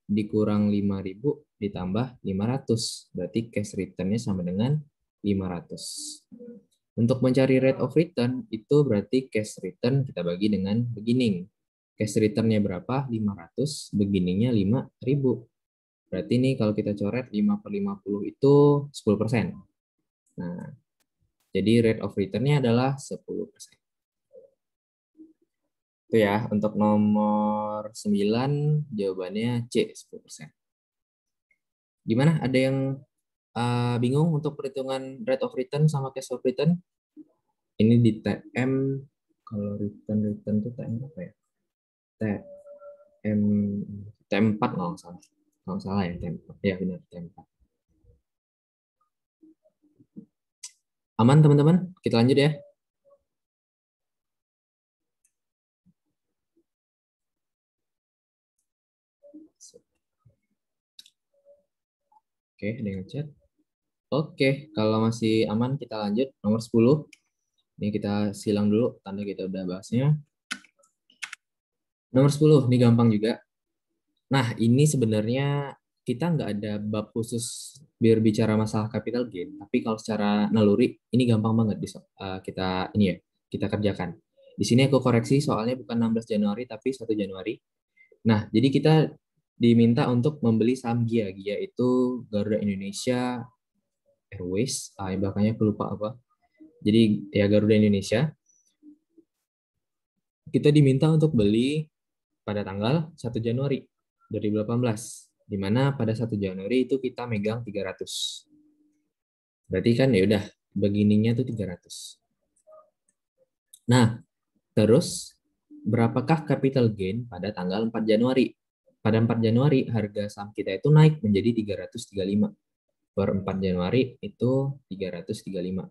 dikurang 5.000 ditambah 500. Berarti cash return-nya sama dengan 500. Untuk mencari rate of return, itu berarti cash return kita bagi dengan beginning. Cash return-nya berapa? 500, beginning-nya 5.000. Berarti ini kalau kita coret 5 per 50 itu 10%. Nah, jadi rate of return-nya adalah 10%. Itu ya, untuk nomor 9 jawabannya C, 10%. Gimana? Ada yang bingung untuk perhitungan rate of return sama cash of return? Ini di TM, kalau return itu TM apa ya? TM 4 nggak salah. Kalau salah ya, T4. Ya benar, T4. Aman teman-teman? Kita lanjut ya. Oke, ada yang ngechat. Oke, kalau masih aman kita lanjut. Nomor 10. Ini kita silang dulu, tanda kita udah bahasnya. Nomor 10, ini gampang juga. Nah, ini sebenarnya kita nggak ada bab khusus biar bicara masalah capital gain, tapi kalau secara naluri, ini gampang banget kita ini ya, kita kerjakan. Di sini aku koreksi soalnya bukan 16 Januari, tapi 1 Januari. Nah, jadi kita diminta untuk membeli saham GIA. GIA itu Garuda Indonesia Airways, belakangnya aku lupa apa. Jadi ya Garuda Indonesia. Kita diminta untuk beli pada tanggal 1 Januari 2018, di mana pada 1 Januari itu kita megang 300. Berarti kan ya udah begininya tuh 300. Nah, terus berapakah capital gain pada tanggal 4 Januari? Pada 4 Januari harga saham kita itu naik menjadi 335. Per 4 Januari itu 335.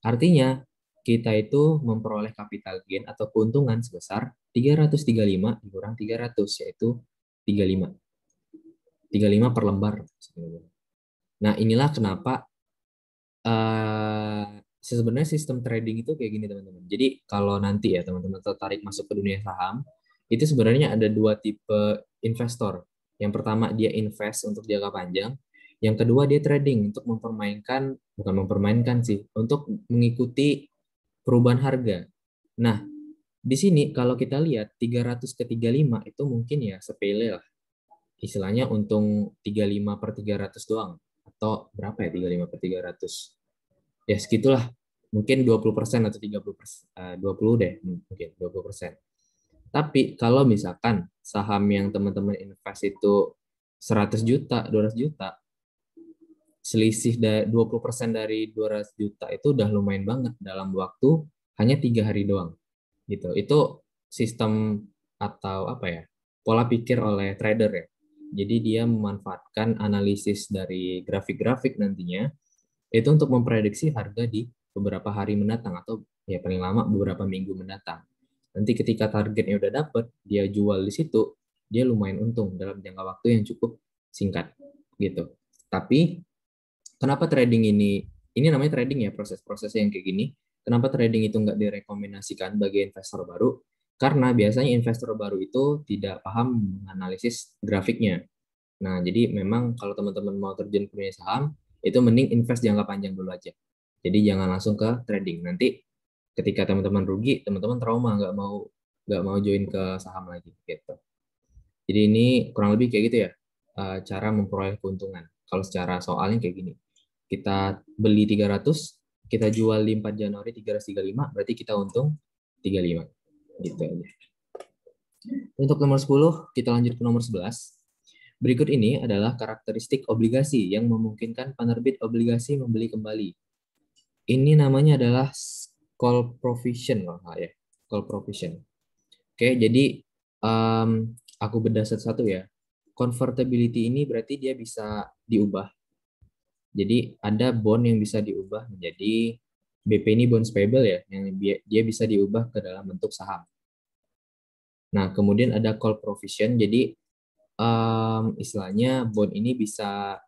Artinya kita itu memperoleh capital gain atau keuntungan sebesar 335 dikurang 300, yaitu 35. 35 per lembar. Nah, inilah kenapa sebenarnya sistem trading itu kayak gini, teman-teman. Jadi, kalau nanti ya teman-teman tertarik masuk ke dunia saham, itu sebenarnya ada dua tipe investor. Yang pertama, dia invest untuk jangka panjang. Yang kedua, dia trading untuk bukan mempermainkan sih, untuk mengikuti perubahan harga. Nah, di sini kalau kita lihat 300 ke 35 itu mungkin ya sepele lah. Istilahnya untung 35 per 300 doang. Atau berapa ya 35 per 300? Ya segitulah. Mungkin 20% atau 30%. 20 deh mungkin, 20%. Tapi kalau misalkan saham yang teman-teman invest itu 100 juta, 200 juta, selisih 20% dari 200 juta itu udah lumayan banget dalam waktu hanya 3 hari doang. Gitu. Itu sistem atau apa ya? Pola pikir oleh trader ya. Jadi dia memanfaatkan analisis dari grafik-grafik nantinya itu untuk memprediksi harga di beberapa hari mendatang atau ya paling lama beberapa minggu mendatang. Nanti ketika targetnya udah dapet, dia jual di situ, dia lumayan untung dalam jangka waktu yang cukup singkat gitu. Tapi kenapa trading ini namanya trading ya, proses-proses yang kayak gini. Kenapa trading itu nggak direkomendasikan bagi investor baru? Karena biasanya investor baru itu tidak paham menganalisis grafiknya. Nah, jadi memang kalau teman-teman mau terjun ke dunia saham, itu mending invest jangka panjang dulu aja. Jadi jangan langsung ke trading. Nanti ketika teman-teman rugi, teman-teman trauma nggak mau join ke saham lagi gitu. Jadi ini kurang lebih kayak gitu ya, cara memperoleh keuntungan. Kalau secara soalnya kayak gini. Kita beli 300, kita jual di 4 Januari 335, berarti kita untung 35. Gitu aja. Untuk nomor 10, kita lanjut ke nomor 11. Berikut ini adalah karakteristik obligasi yang memungkinkan penerbit obligasi membeli kembali. Ini namanya adalah call provision loh ya, call provision. Oke, jadi aku bedah satu-satu ya. Convertibility ini berarti dia bisa diubah. Jadi ada bond yang bisa diubah menjadi BP ini bonds payable ya, yang dia bisa diubah ke dalam bentuk saham. Nah, kemudian ada call provision. Jadi istilahnya bond ini bisa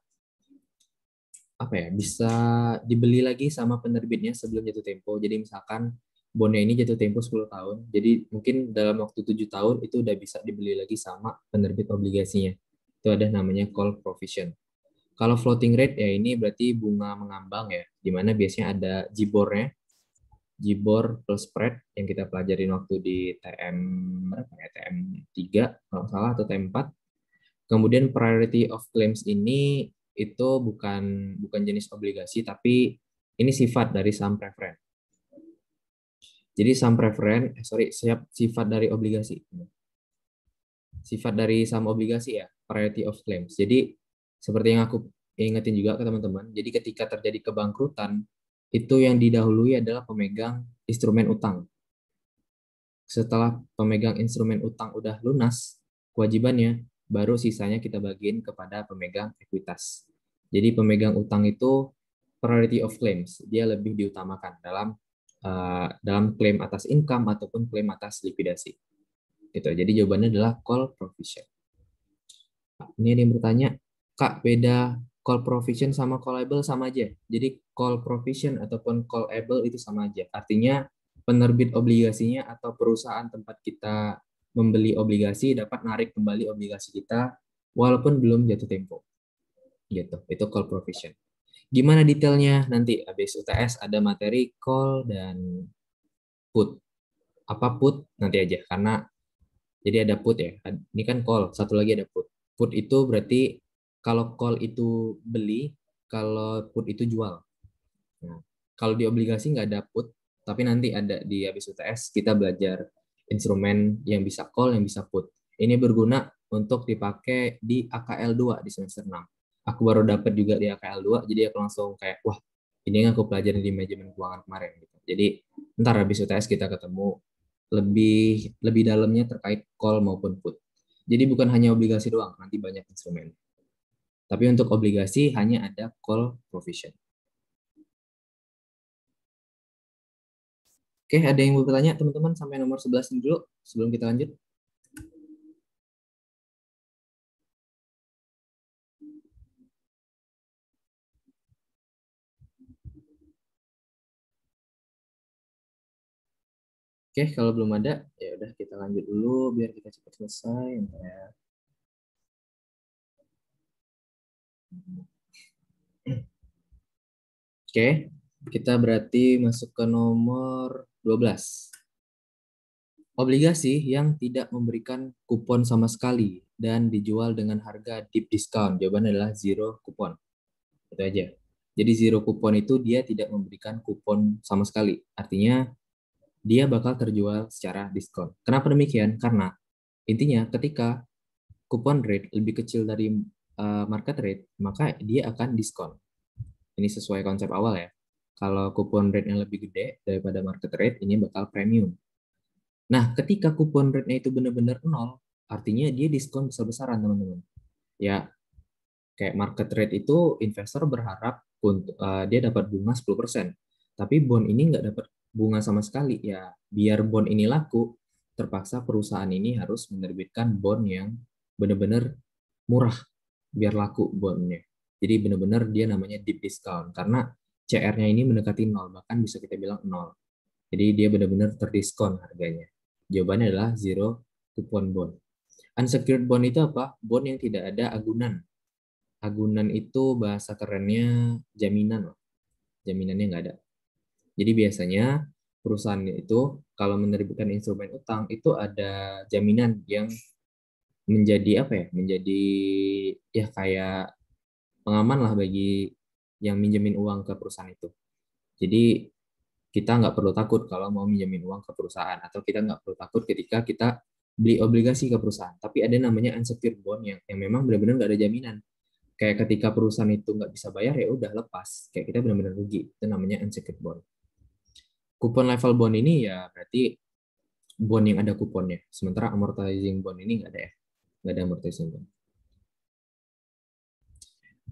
apa ya, bisa dibeli lagi sama penerbitnya sebelum jatuh tempo. Jadi misalkan bondnya ini jatuh tempo 10 tahun, jadi mungkin dalam waktu 7 tahun itu udah bisa dibeli lagi sama penerbit obligasinya. Itu ada namanya call provision. Kalau floating rate ya ini berarti bunga mengambang ya, di mana biasanya ada JIBOR-nya, JIBOR plus spread yang kita pelajarin waktu di TM berapa ya, TM 3 kalau salah atau TM 4. Kemudian priority of claims ini itu bukan jenis obligasi, tapi ini sifat dari saham preferen. Jadi saham preferen, sifat dari obligasi. Sifat dari saham obligasi ya, priority of claims. Jadi seperti yang aku ingetin juga ke teman-teman, jadi ketika terjadi kebangkrutan, itu yang didahului adalah pemegang instrumen utang. Setelah pemegang instrumen utang udah lunas kewajibannya, baru sisanya kita bagiin kepada pemegang ekuitas. Jadi pemegang utang itu priority of claims, dia lebih diutamakan dalam klaim atas income ataupun klaim atas likuidasi. Gitu. Jadi jawabannya adalah call provision. Ini ada yang bertanya, Kak, beda call provision sama callable sama aja. Jadi call provision ataupun callable itu sama aja. Artinya penerbit obligasinya atau perusahaan tempat kita membeli obligasi dapat narik kembali obligasi kita walaupun belum jatuh tempo. Gitu. Itu call provision. Gimana detailnya? Nanti habis UTS ada materi call dan put. Apa put? Nanti aja karena jadi ada put ya. Ini kan call, satu lagi ada put. Put itu berarti kalau call itu beli, kalau put itu jual. Nah, kalau di obligasi nggak ada put, tapi nanti ada di habis UTS kita belajar instrumen yang bisa call, yang bisa put. Ini berguna untuk dipakai di AKL 2 di semester 6. Aku baru dapat juga di AKL 2, jadi aku langsung kayak, wah, ini yang aku pelajari di manajemen keuangan kemarin. Gitu. Jadi, ntar habis UTS kita ketemu lebih dalamnya terkait call maupun put. Jadi bukan hanya obligasi doang, nanti banyak instrumen. Tapi untuk obligasi hanya ada call provision. Oke, ada yang mau bertanya teman-teman sampai nomor 11 dulu sebelum kita lanjut? Oke, kalau belum ada, ya udah kita lanjut dulu biar kita cepat selesai. Oke, kita berarti masuk ke nomor 12. Obligasi yang tidak memberikan kupon sama sekali dan dijual dengan harga deep discount. Jawabannya adalah zero kupon. Itu aja. Jadi zero kupon itu dia tidak memberikan kupon sama sekali. Artinya dia bakal terjual secara diskon. Kenapa demikian? Karena intinya ketika kupon rate lebih kecil dari market rate, maka dia akan diskon. Ini sesuai konsep awal ya. Kalau kupon rate yang lebih gede daripada market rate, ini bakal premium. Nah, ketika kupon rate-nya itu benar-benar nol, artinya dia diskon besar-besaran, teman-teman. Ya, kayak market rate itu investor berharap untuk dia dapat bunga 10%. Tapi bond ini nggak dapat bunga sama sekali. Ya, biar bond ini laku, terpaksa perusahaan ini harus menerbitkan bond yang benar-benar murah biar laku bondnya. Jadi benar-benar dia namanya deep discount karena CR-nya ini mendekati nol, bahkan bisa kita bilang nol. Jadi dia benar-benar terdiskon harganya. Jawabannya adalah zero coupon bond. Unsecured bond itu apa? Bond yang tidak ada agunan. Agunan itu bahasa kerennya jaminan. Jaminannya nggak ada. Jadi biasanya perusahaan itu kalau menerbitkan instrumen utang itu ada jaminan yang menjadi apa ya? Menjadi ya kayak pengaman lah bagi yang minjemin uang ke perusahaan itu. Jadi kita nggak perlu takut kalau mau minjemin uang ke perusahaan atau kita nggak perlu takut ketika kita beli obligasi ke perusahaan. Tapi ada namanya unsecured bond yang memang benar-benar nggak ada jaminan. Kayak ketika perusahaan itu nggak bisa bayar ya udah lepas. Kayak kita benar-benar rugi. Itu namanya unsecured bond. Kupon level bond ini ya berarti bond yang ada kuponnya. Sementara amortizing bond ini nggak ada ya. Nggak ada amortizing bond.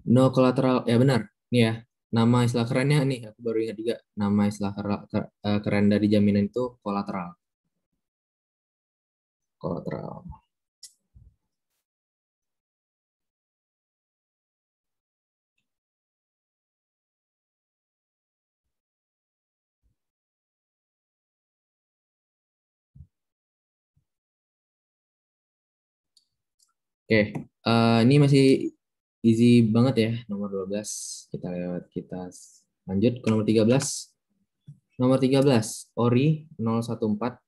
No collateral, ya benar. Nih ya, nama istilah kerennya nih, aku baru ingat juga. Nama istilah keren dari jaminan itu kolateral. Kolateral. Oke, ini masih easy banget ya, nomor 12. Kita lewat, kita lanjut ke nomor 13. Nomor 13, ORI 014.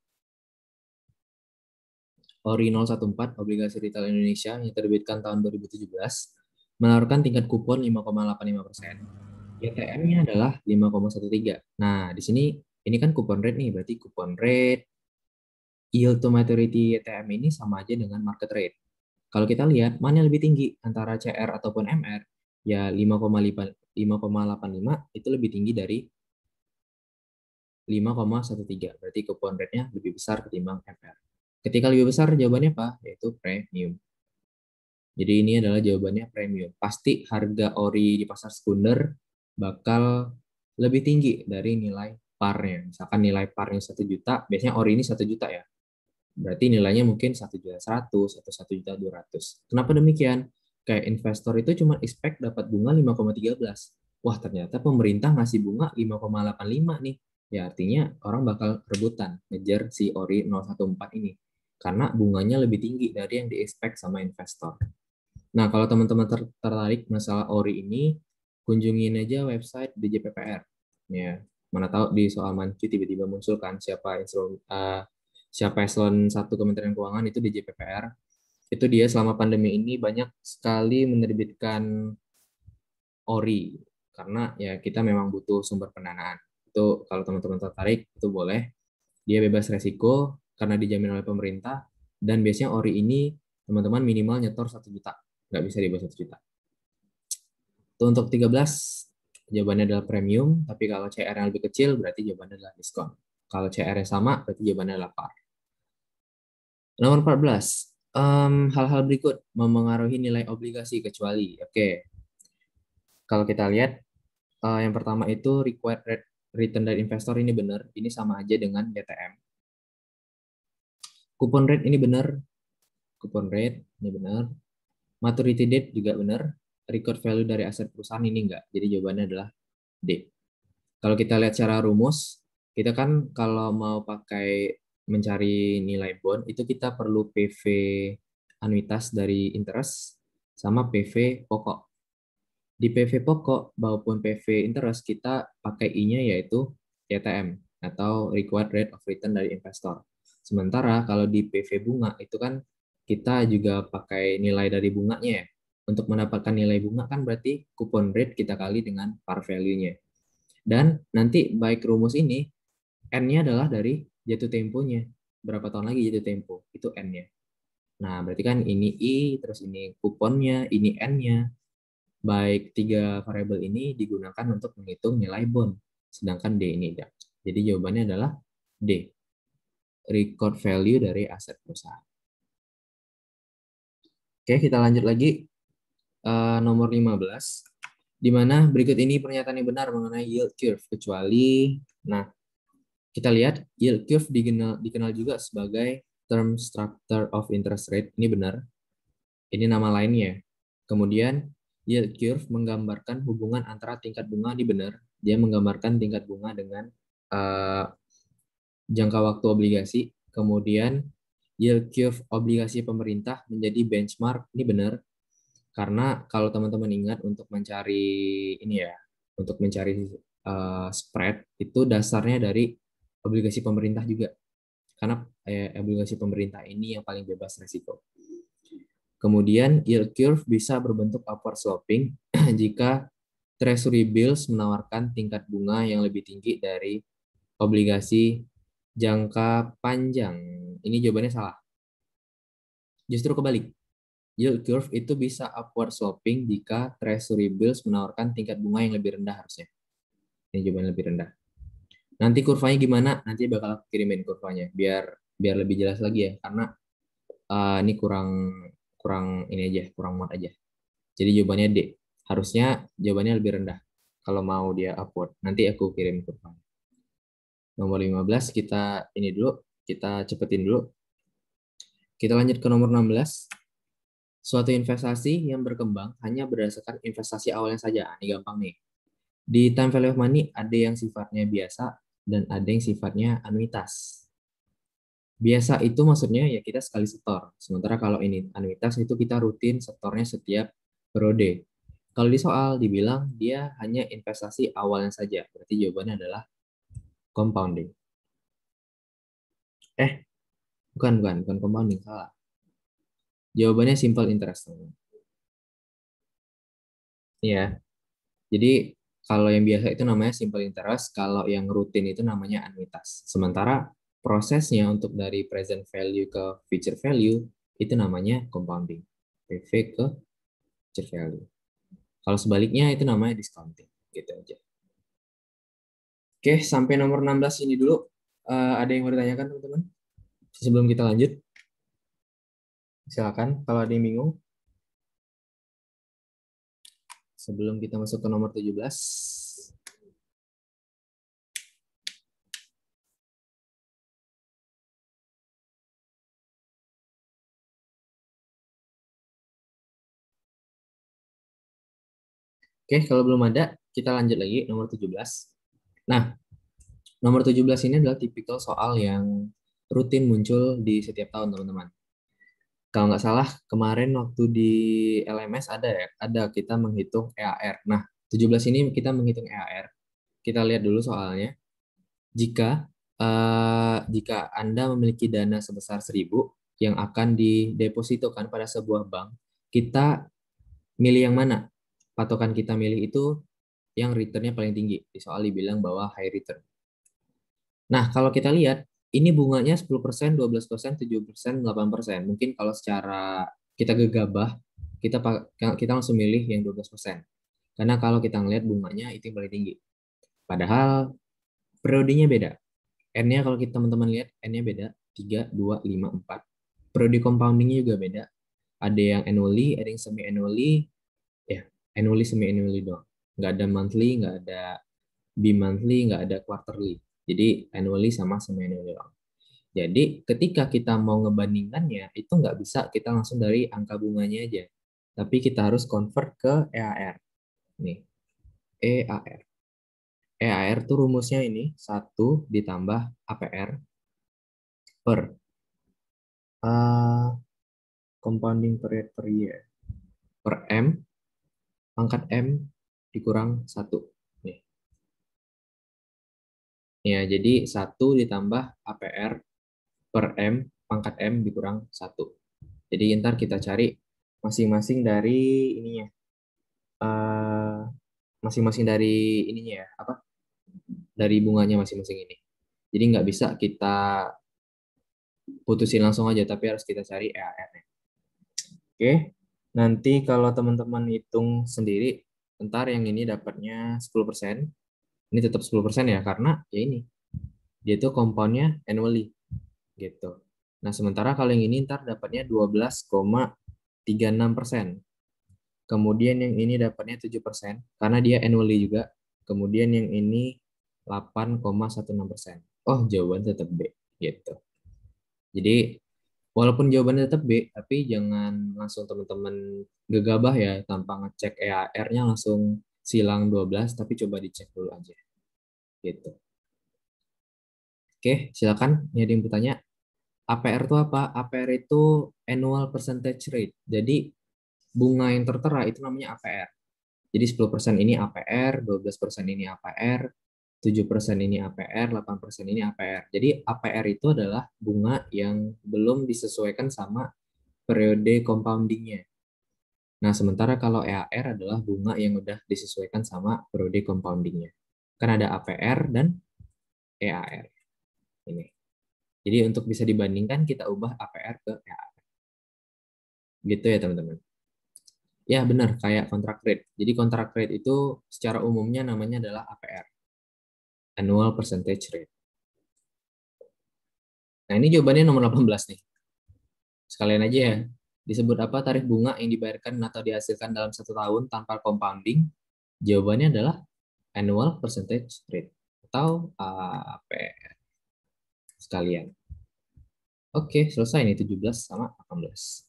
ORI 014, obligasi retail Indonesia yang terbitkan tahun 2017, menawarkan tingkat kupon 5,85%. YTM-nya adalah 5,13. Nah, di sini ini kan kupon rate nih, berarti kupon rate, yield to maturity YTM ini sama aja dengan market rate. Kalau kita lihat mana yang lebih tinggi antara CR ataupun MR, ya 5,85 itu lebih tinggi dari 5,13. Berarti coupon rate-nya lebih besar ketimbang MR. Ketika lebih besar jawabannya apa? Yaitu premium. Jadi ini adalah jawabannya premium. Pasti harga ori di pasar sekunder bakal lebih tinggi dari nilai parnya. Misalkan nilai parnya 1 juta, biasanya ori ini 1 juta ya. Berarti nilainya mungkin 1.100.000 atau 1.200.000. Kenapa demikian? Kayak investor itu cuma expect dapat bunga 5,13. Wah, ternyata pemerintah ngasih bunga 5,85 nih. Ya artinya orang bakal rebutan ngejar si ori 014 ini. Karena bunganya lebih tinggi dari yang di-expect sama investor. Nah, kalau teman-teman tertarik masalah ori ini, kunjungin aja website DJPPR. Ya, mana tahu di soal mancu tiba-tiba muncul kan siapa eselon 1 Kementerian Keuangan itu DJPPR. Itu dia selama pandemi ini banyak sekali menerbitkan ori karena ya kita memang butuh sumber pendanaan. Itu kalau teman-teman tertarik itu boleh. Dia bebas resiko karena dijamin oleh pemerintah dan biasanya ori ini teman-teman minimal nyetor 1 juta. Nggak bisa di bawah 1 juta. Itu untuk 13, jawabannya adalah premium, tapi kalau CR yang lebih kecil berarti jawabannya adalah diskon. Kalau CR-nya sama berarti jawabannya adalah par. Nomor 14, hal-hal berikut memengaruhi nilai obligasi kecuali. Oke, kalau kita lihat, yang pertama itu required rate return dari investor ini benar, ini sama aja dengan DTM. Coupon rate ini benar, coupon rate ini benar. Maturity date juga benar, record value dari aset perusahaan ini enggak. Jadi jawabannya adalah D. Kalau kita lihat secara rumus, kita kan kalau mau pakai mencari nilai bond, itu kita perlu PV anuitas dari interest sama PV pokok. Di PV pokok maupun PV interest kita pakai I-nya yaitu YTM atau Required Rate of Return dari investor. Sementara kalau di PV bunga itu kan kita juga pakai nilai dari bunganya ya. Untuk mendapatkan nilai bunga kan berarti coupon rate kita kali dengan par value-nya. Dan nanti baik rumus ini, N-nya adalah dari jatuh temponya. Berapa tahun lagi jatuh tempo, itu N-nya. Nah, berarti kan ini I, terus ini kuponnya, ini N-nya. Baik 3 variabel ini digunakan untuk menghitung nilai bond. Sedangkan D ini tidak. Jadi jawabannya adalah D. Record value dari aset perusahaan. Oke, kita lanjut lagi. Nomor 15. Di mana berikut ini pernyataan yang benar mengenai yield curve. Kecuali, nah, kita lihat yield curve dikenal juga sebagai term structure of interest rate. Ini benar. Ini nama lainnya. Kemudian yield curve menggambarkan hubungan antara tingkat bunga. Ini benar. Dia menggambarkan tingkat bunga dengan jangka waktu obligasi. Kemudian yield curve obligasi pemerintah menjadi benchmark. Ini benar. Karena kalau teman-teman ingat untuk mencari ini ya, untuk mencari spread itu dasarnya dari obligasi pemerintah juga. Karena obligasi pemerintah ini yang paling bebas risiko. Kemudian yield curve bisa berbentuk upward sloping jika treasury bills menawarkan tingkat bunga yang lebih tinggi dari obligasi jangka panjang. Ini jawabannya salah. Justru kebalik. Yield curve itu bisa upward sloping jika treasury bills menawarkan tingkat bunga yang lebih rendah harusnya. Ini jawabannya lebih rendah. Nanti kurvanya gimana? Nanti bakal aku kirimin kurvanya biar lebih jelas lagi ya, karena ini kurang ini aja, kurang muat aja. Jadi jawabannya D. Harusnya jawabannya lebih rendah kalau mau dia upward. Nanti aku kirim kurvanya. Nomor 15 kita ini dulu, kita cepetin dulu. Kita lanjut ke nomor 16. Suatu investasi yang berkembang hanya berdasarkan investasi awalnya saja. Ini gampang nih. Di time value of money ada yang sifatnya biasa dan ada yang sifatnya anuitas. Biasa itu maksudnya ya kita sekali setor. Sementara kalau ini anuitas itu kita rutin setornya setiap periode. Kalau di soal dibilang dia hanya investasi awalnya saja. Berarti jawabannya adalah compounding. Bukan compounding, salah. Jawabannya simple interest. Iya. Jadi kalau yang biasa itu namanya simple interest, kalau yang rutin itu namanya anuitas. Sementara prosesnya untuk dari present value ke future value itu namanya compounding. PV ke future value. Kalau sebaliknya itu namanya discounting. Gitu aja. Oke, sampai nomor 16 ini dulu. Ada yang mau ditanyakan teman-teman? Sebelum kita lanjut. Silakan kalau ada yang bingung. sebelum kita masuk ke nomor 17. Oke, kalau belum ada, kita lanjut lagi nomor 17. Nah, nomor 17 ini adalah tipikal soal yang rutin muncul di setiap tahun, teman-teman. Kalau nggak salah, kemarin waktu di LMS ada ya, ada kita menghitung EAR. Nah, 17 ini kita menghitung EAR. Kita lihat dulu soalnya. Jika Anda memiliki dana sebesar 1.000 yang akan didepositokan pada sebuah bank, kita milih yang mana? Patokan kita milih itu yang returnnya paling tinggi. Di soal dibilang bahwa high return. Nah, kalau kita lihat, ini bunganya 10%, 12%, 7%, 8%. Mungkin kalau secara kita gegabah, kita langsung milih yang 12%. Karena kalau kita ngelihat bunganya itu yang paling tinggi. Padahal periodenya beda. N-nya kalau kita teman-teman lihat, N-nya beda. 3, 2, 5, 4. Periode compoundingnya juga beda. Ada yang annually, ada yang semi-annually. Ya, annually, semi-annually doang. Nggak ada monthly, nggak ada bi-monthly, nggak ada quarterly. Jadi annually sama semi-annually doang. Jadi ketika kita mau ngebandingkannya, itu nggak bisa kita langsung dari angka bunganya aja. Tapi kita harus convert ke EAR. Nih, EAR. EAR tuh rumusnya ini, 1 ditambah APR per compounding period per year per M pangkat M dikurang 1. Nih. Ya, jadi 1 ditambah APR per M pangkat M dikurang 1. Jadi ntar kita cari masing-masing dari ininya. Masing-masing dari ininya ya, apa? Dari bunganya masing-masing ini. Jadi nggak bisa kita putusin langsung aja, tapi harus kita cari EAR-nya. Oke, nanti kalau teman-teman hitung sendiri, ntar yang ini dapatnya 10%. Ini tetap 10% ya, karena ya ini. Dia itu compoundnya annually. Gitu. Nah, sementara kalau yang ini ntar dapatnya 12,36%. Kemudian yang ini dapatnya 7%, karena dia annually juga. Kemudian yang ini 8,16%. Oh, jawaban tetap B. Gitu. Jadi, walaupun jawabannya tetap B, tapi jangan langsung teman-teman gegabah ya, tanpa ngecek EAR-nya langsung silang 12, tapi coba dicek dulu aja. Gitu. Oke, silakan. Ini ada yang bertanya. APR itu apa? APR itu annual percentage rate. Jadi, bunga yang tertera itu namanya APR. Jadi 10% ini APR, 12% ini APR, 7% ini APR, 8% ini APR. Jadi APR itu adalah bunga yang belum disesuaikan sama periode compoundingnya. Nah, sementara kalau EAR adalah bunga yang udah disesuaikan sama periode compoundingnya. Kan ada APR dan EAR. Ini. Jadi untuk bisa dibandingkan, kita ubah APR ke EAR. Gitu ya, teman-teman. Ya, benar. Kayak kontrak rate. Jadi kontrak rate itu secara umumnya namanya adalah APR. Annual Percentage Rate. Nah, ini jawabannya nomor 18 nih. Sekalian aja ya. Disebut apa tarif bunga yang dibayarkan atau dihasilkan dalam 1 tahun tanpa compounding? Jawabannya adalah Annual Percentage Rate atau APR. Sekalian. Oke, selesai nih 17 sama 18.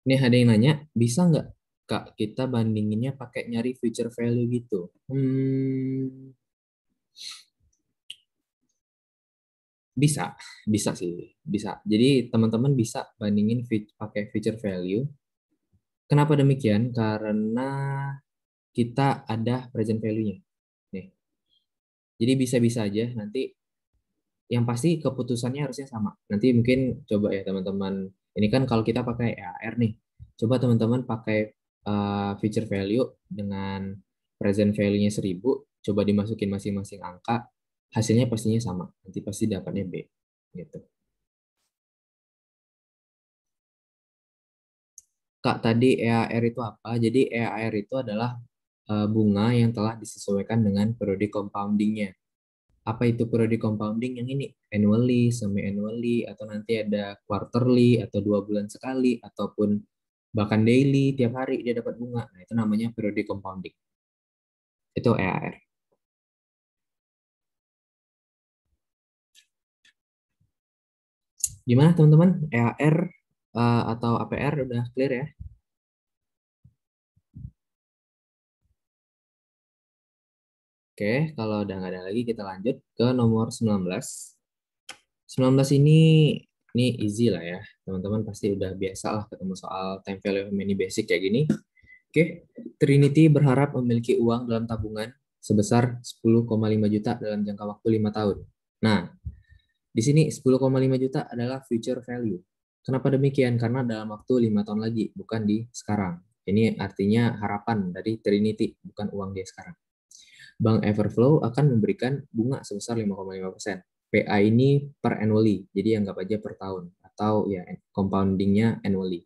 Ini ada yang nanya, bisa nggak Kak kita bandinginnya pakai nyari future value gitu? Bisa, bisa sih, bisa. Jadi teman-teman bisa bandingin pakai future value. Kenapa demikian? Karena kita ada present value-nya. Nih. Jadi bisa-bisa aja nanti yang pasti keputusannya harusnya sama. Nanti mungkin coba ya teman-teman. Ini kan kalau kita pakai EAR nih. Coba teman-teman pakai future value dengan present value-nya 1.000, coba dimasukin masing-masing angka, hasilnya pastinya sama. Nanti pasti dapatnya B. Gitu. Kak, tadi EAR itu apa? Jadi EAR itu adalah bunga yang telah disesuaikan dengan periode compoundingnya. Apa itu periode compounding yang ini? Annually, semi-annually, atau nanti ada quarterly, atau 2 bulan sekali, ataupun bahkan daily, tiap hari dia dapat bunga. Nah, itu namanya periode compounding. Itu EAR. Gimana teman-teman? EAR atau APR udah clear ya? Oke, kalau udah nggak ada lagi kita lanjut ke nomor 19. 19 ini easy lah ya. Teman-teman pasti udah biasa lah ketemu soal time value of money basic kayak gini. Oke, Trinity berharap memiliki uang dalam tabungan sebesar 10,5 juta dalam jangka waktu 5 tahun. Nah, di sini 10,5 juta adalah future value. Kenapa demikian? Karena dalam waktu 5 tahun lagi, bukan di sekarang. Ini artinya harapan dari Trinity, bukan uang dia sekarang. Bank Everflow akan memberikan bunga sebesar 5,5%. PA ini per annually, jadi anggap aja per tahun, atau ya compoundingnya annually.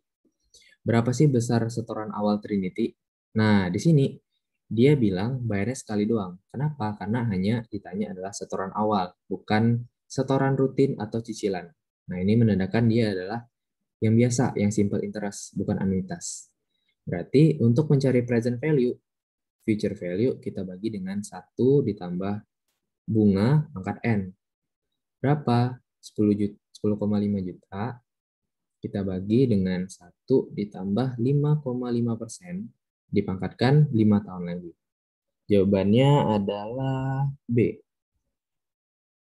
Berapa sih besar setoran awal Trinity? Nah, di sini dia bilang bayarnya sekali doang. Kenapa? Karena hanya ditanya adalah setoran awal, bukan setoran rutin atau cicilan. Nah, ini menandakan dia adalah yang biasa, yang simple interest, bukan anuitas. Berarti untuk mencari present value, future value kita bagi dengan 1 ditambah bunga pangkat N. Berapa? 10,5 juta kita bagi dengan 1 ditambah 5,5% dipangkatkan 5 tahun lagi. Jawabannya adalah B.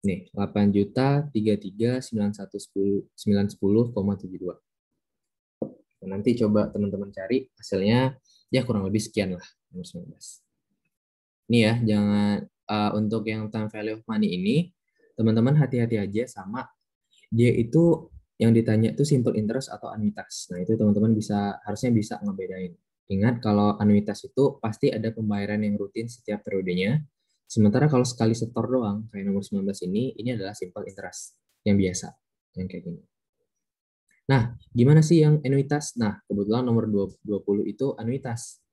Nih, 8.033.910,72. Nanti coba teman-teman cari hasilnya ya kurang lebih sekian lah nomor 19. Ini ya, jangan untuk yang time value of money ini teman-teman hati-hati aja sama dia itu yang ditanya itu simple interest atau anuitas. Nah, itu teman-teman harusnya bisa ngebedain. Ingat kalau anuitas itu pasti ada pembayaran yang rutin setiap periodenya. Sementara kalau sekali setor doang, kayak nomor 19 ini adalah simple interest yang biasa, yang kayak gini. Nah, gimana sih yang anuitas? Nah, kebetulan nomor 20 itu anuitas.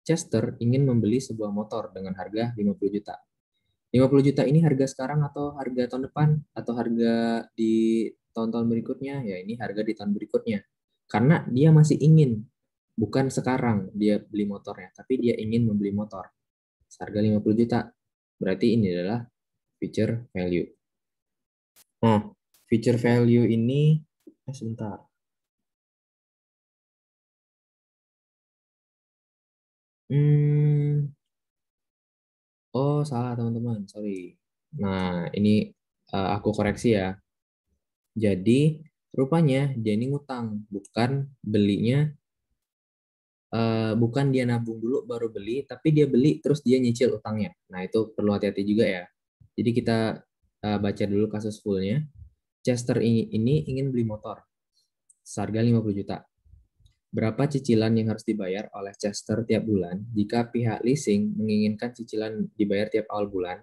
Chester ingin membeli sebuah motor dengan harga 50 juta. 50 juta ini harga sekarang atau harga tahun depan atau harga di tahun-tahun berikutnya? Ya ini harga di tahun berikutnya. Karena dia masih ingin, bukan sekarang dia beli motornya, tapi dia ingin membeli motor. Harga 50 juta. Berarti ini adalah future value. Nah, future value ini, sebentar. Oh, salah teman-teman, sorry. Nah, ini aku koreksi ya. Jadi, rupanya dia ini ngutang, bukan dia nabung dulu baru beli, tapi dia beli terus dia nyicil utangnya. Nah, itu perlu hati-hati juga ya. Jadi kita baca dulu kasus fullnya. Chester ini ingin beli motor seharga 50 juta. Berapa cicilan yang harus dibayar oleh Chester tiap bulan jika pihak leasing menginginkan cicilan dibayar tiap awal bulan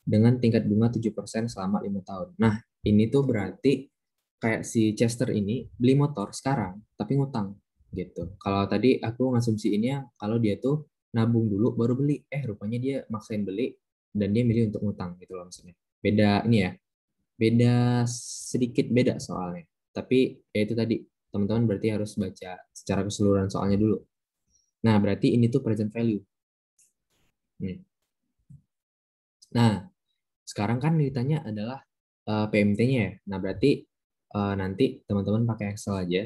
dengan tingkat bunga 7% selama 5 tahun. Nah, ini tuh berarti kayak si Chester ini beli motor sekarang, tapi ngutang gitu. Kalau tadi aku ngasumsiinnya kalau dia tuh nabung dulu baru beli, rupanya dia maksain beli dan dia milih untuk ngutang gitu loh maksudnya. Beda ini ya, sedikit beda soalnya. Tapi ya itu tadi, teman-teman berarti harus baca secara keseluruhan soalnya dulu. Nah, berarti ini tuh present value. Nah, sekarang kan ditanya adalah PMT-nya ya. Nah, berarti nanti teman-teman pakai Excel aja.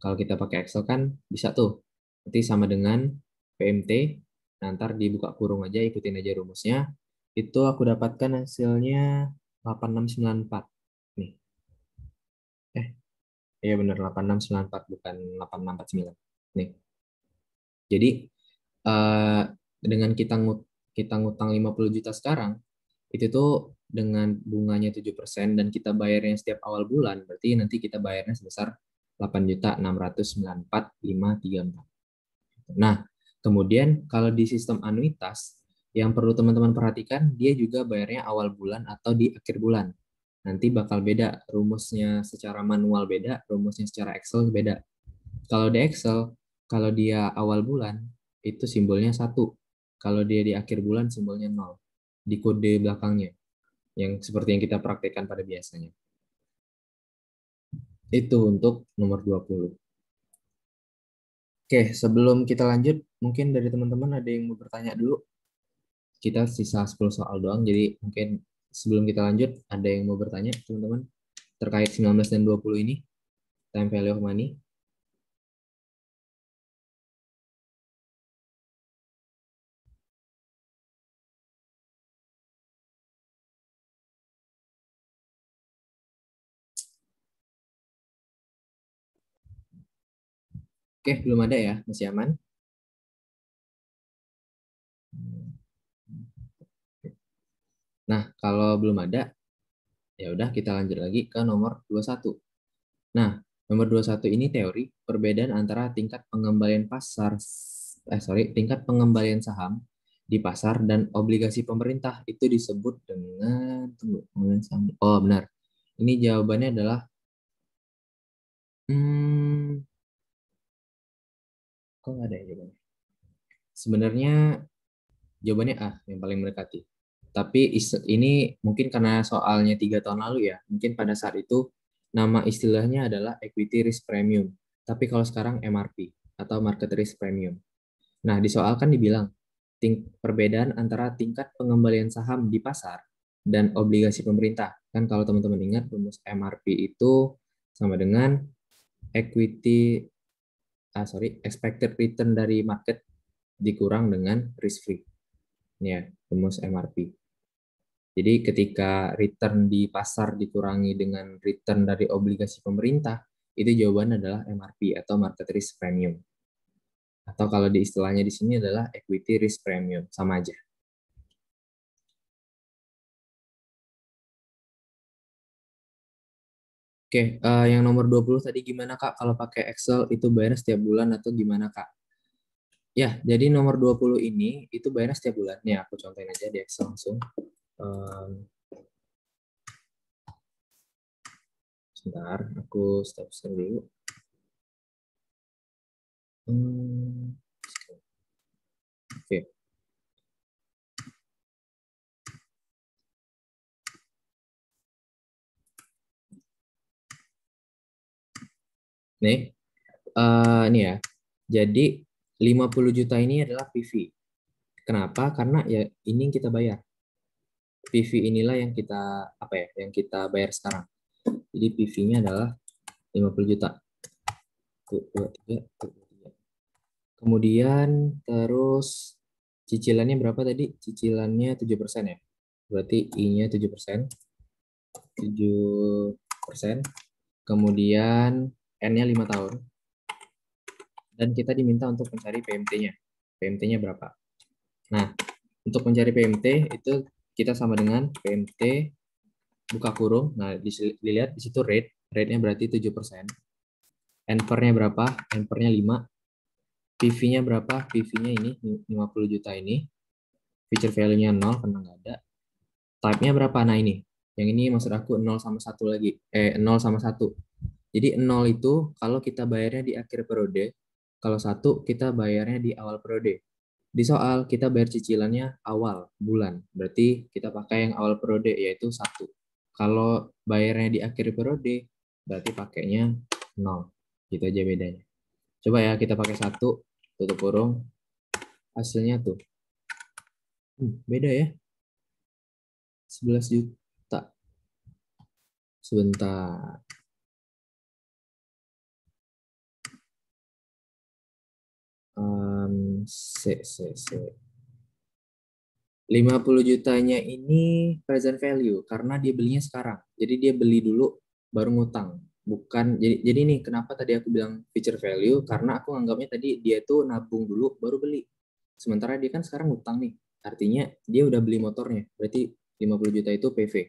Kalau kita pakai Excel kan bisa tuh. Nanti sama dengan PMT. Nanti dibuka kurung aja, ikutin aja rumusnya. Itu aku dapatkan hasilnya 8694. Nih. Iya benar 8694 bukan 8649. Nih. Jadi dengan kita ngutang 50 juta sekarang, itu tuh dengan bunganya 7% dan kita bayarnya setiap awal bulan, berarti nanti kita bayarnya sebesar 8.694.534. Nah, kemudian kalau di sistem anuitas, yang perlu teman-teman perhatikan, dia juga bayarnya awal bulan atau di akhir bulan. Nanti bakal beda, rumusnya secara manual beda, rumusnya secara Excel beda. Kalau di Excel, kalau dia awal bulan, itu simbolnya 1. Kalau dia di akhir bulan, simbolnya 0. Di kode belakangnya. yang seperti yang kita praktekkan pada biasanya. Itu untuk nomor 20. Oke, sebelum kita lanjut, mungkin dari teman-teman ada yang mau bertanya dulu. Kita sisa 10 soal doang, jadi mungkin sebelum kita lanjut, ada yang mau bertanya, teman-teman, terkait 19 dan 20 ini, time value of money. Oke, belum ada ya, masih aman. Nah, kalau belum ada, ya udah kita lanjut lagi ke nomor 21. Nah, nomor 21 ini teori perbedaan antara tingkat pengembalian saham di pasar dan obligasi pemerintah itu disebut dengan pengembalian saham. Oh, benar. Ini jawabannya adalah kok nggak ada ya jawabannya? Sebenarnya jawabannya A yang paling mendekati. Tapi ini mungkin karena soalnya 3 tahun lalu ya, mungkin pada saat itu nama istilahnya adalah equity risk premium. Tapi kalau sekarang MRP atau market risk premium. Nah, di soal kan dibilang perbedaan antara tingkat pengembalian saham di pasar dan obligasi pemerintah. Kan kalau teman-teman ingat rumus MRP itu sama dengan expected return dari market dikurang dengan risk free. Ini ya, rumus MRP. Jadi ketika return di pasar dikurangi dengan return dari obligasi pemerintah, itu jawabannya adalah MRP atau market risk premium. Atau kalau di istilahnya di sini adalah equity risk premium, sama aja. Oke, yang nomor 20 tadi gimana Kak? Kalau pakai Excel itu bayar setiap bulan atau gimana Kak? Ya, jadi nomor 20 ini itu bayar setiap bulan. Nih, aku contohin aja di Excel langsung. Sebentar, aku stop dulu. Oke. Nih ya. Jadi 50 juta ini adalah PV. Kenapa? Karena ya ini yang kita bayar. PV inilah yang kita bayar sekarang. Jadi PV-nya adalah 50 juta. 2, 3. Kemudian terus cicilannya berapa tadi? Cicilannya 7% ya. Berarti I-nya 7%. 7%. Kemudian N-nya 5 tahun. Dan kita diminta untuk mencari PMT-nya. PMT-nya berapa? Nah, untuk mencari PMT itu kita sama dengan PMT buka kurung. Nah, dilihat di situ rate-nya berarti 7%. N-nya berapa? N-nya 5. PV-nya berapa? PV-nya ini 50 juta ini. Feature value-nya 0 karena nggak ada. Type-nya berapa? Nah, ini. Yang ini maksud aku 0 sama 1 lagi. 0 sama 1. Jadi 0 itu kalau kita bayarnya di akhir periode, kalau 1 kita bayarnya di awal periode. Di soal kita bayar cicilannya awal bulan, berarti kita pakai yang awal periode yaitu 1. Kalau bayarnya di akhir periode, berarti pakainya 0. Gitu aja bedanya. Coba ya kita pakai 1, tutup kurung, hasilnya tuh. Beda ya. 11 juta. Sebentar. C. 50 jutanya ini present value karena dia belinya sekarang. Jadi dia beli dulu baru ngutang. Bukan jadi ini kenapa tadi aku bilang future value karena aku anggapnya tadi dia tuh nabung dulu baru beli. Sementara dia kan sekarang ngutang nih. Artinya dia udah beli motornya. Berarti 50 juta itu PV.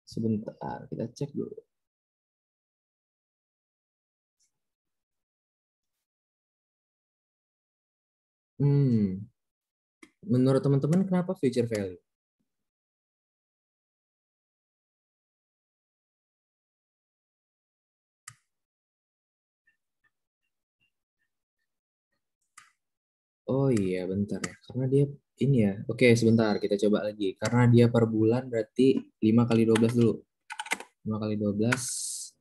Sebentar, kita cek dulu. Menurut teman-teman kenapa future value? Oh iya, bentar ya. Karena dia ini ya. Oke, sebentar kita coba lagi. Karena dia per bulan berarti 5 kali 12 dulu. 5 kali 12.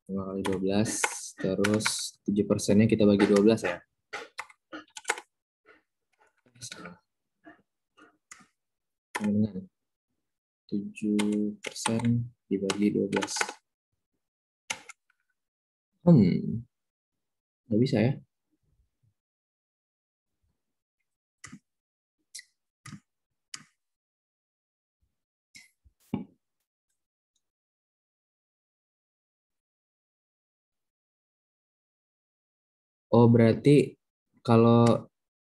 5 kali 12. Terus 7%-nya kita bagi 12 ya. Salah. Dengan 7% dibagi 12. Nggak bisa ya. Oh, berarti kalau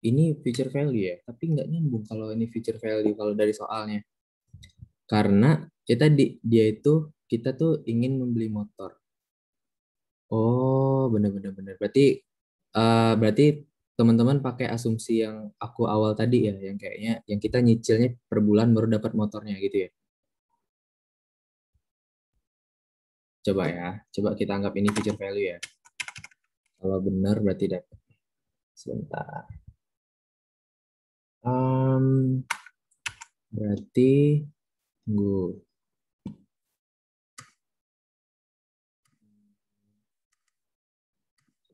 ini future value ya, tapi nggak nyambung kalau ini future value kalau dari soalnya. Karena dia itu kita tuh ingin membeli motor. Oh, benar-benar benar. Berarti teman-teman pakai asumsi yang aku awal tadi ya, yang kayaknya yang kita nyicilnya per bulan baru dapat motornya gitu ya. Coba ya, coba kita anggap ini future value ya. Kalau benar berarti dapat. Sebentar. Berarti tunggu.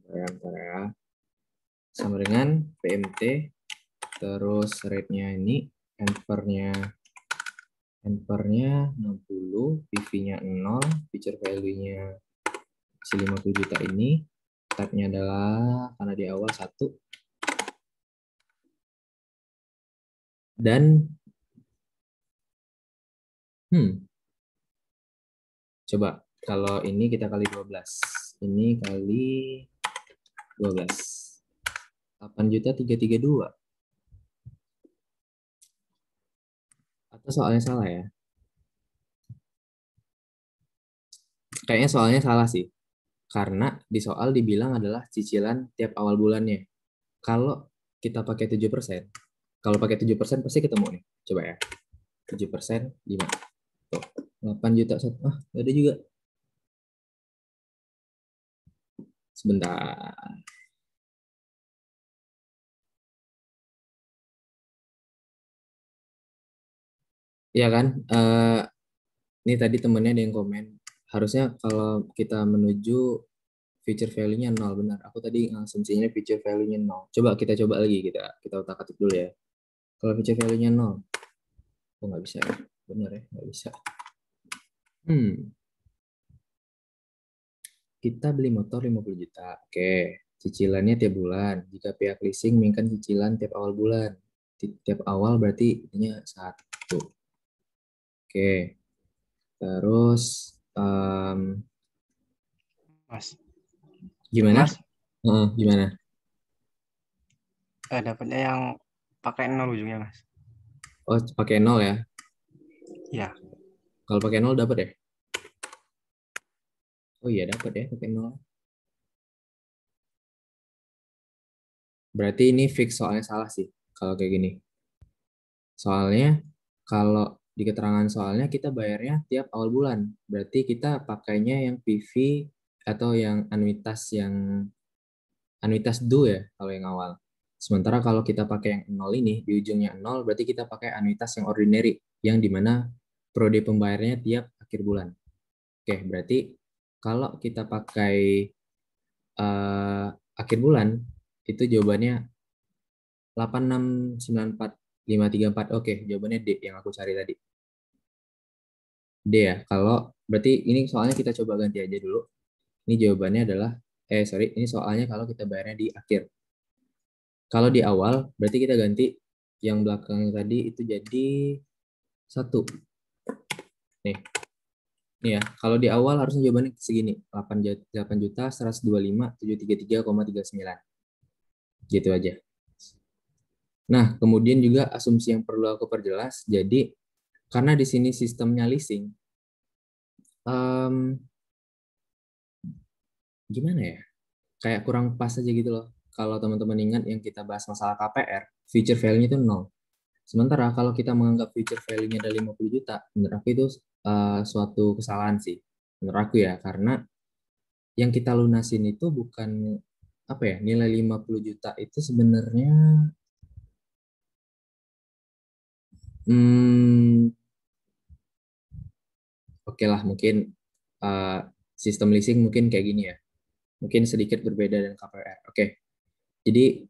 Bentar ya. Sama dengan PMT, terus rate-nya ini, ampernya 60, PV-nya 0, feature value-nya si 50 juta ini, type-nya adalah, karena di awal 1, dan coba kalau ini kita kali 12, ini kali 12, 8.332, atau soalnya salah ya? Kayaknya soalnya salah sih, karena di soal dibilang adalah cicilan tiap awal bulannya. Kalau kita pakai 7%, kalau pakai 7% pasti ketemu nih. Coba ya. 7% 5. Tuh, 8 juta satu. Ah, nggak ada juga. Sebentar. Iya kan? Ini tadi temennya ada yang komen. Harusnya kalau kita menuju feature value-nya 0, benar. Aku tadi asumsinya feature value-nya 0. Coba lagi, kita otak-atik dulu ya. Kalau feature value-nya 0. Oh, nggak bisa ya. Benar ya, nggak bisa. Kita beli motor 50 juta. Oke, cicilannya tiap bulan. Jika pihak leasing menginginkan cicilan tiap awal bulan. Tiap awal berarti intinya 1. Oke, terus Mas. gimana? Mas, Gimana? dapatnya yang pakai 0 ujungnya, Mas. Oh, pakai 0 ya? Iya. Kalau pakai 0 dapat ya? Oh iya, dapat ya pakai 0. Berarti ini fix soalnya salah sih kalau kayak gini. Soalnya kalau di keterangan soalnya kita bayarnya tiap awal bulan. Berarti kita pakainya yang PV atau yang anuitas due ya kalau yang awal. Sementara kalau kita pakai yang 0 ini di ujungnya 0 berarti kita pakai anuitas yang ordinary yang dimana periode pembayarannya tiap akhir bulan. Oke, berarti kalau kita pakai uh, akhir bulan itu jawabannya 8694534. Oke, jawabannya D yang aku cari tadi. D ya. Kalau berarti ini soalnya kita coba ganti aja dulu. Ini jawabannya adalah ini soalnya kalau kita bayarnya di akhir. Kalau di awal berarti kita ganti yang belakang tadi itu jadi 1. Nih. Nih ya, kalau di awal harusnya jawabannya segini, 8.125.733,39. Gitu aja. Nah, kemudian juga asumsi yang perlu aku perjelas, jadi karena di sini sistemnya leasing, gimana ya? Kayak kurang pas aja gitu loh. Kalau teman-teman ingat yang kita bahas masalah KPR, feature value-nya itu 0. Sementara kalau kita menganggap feature value-nya ada 50 juta, menurut aku itu suatu kesalahan sih. Menurut aku ya, karena yang kita lunasin itu bukan apa ya, nilai 50 juta itu sebenarnya Oke lah, mungkin sistem leasing mungkin kayak gini ya. Mungkin sedikit berbeda dengan KPR. Oke, jadi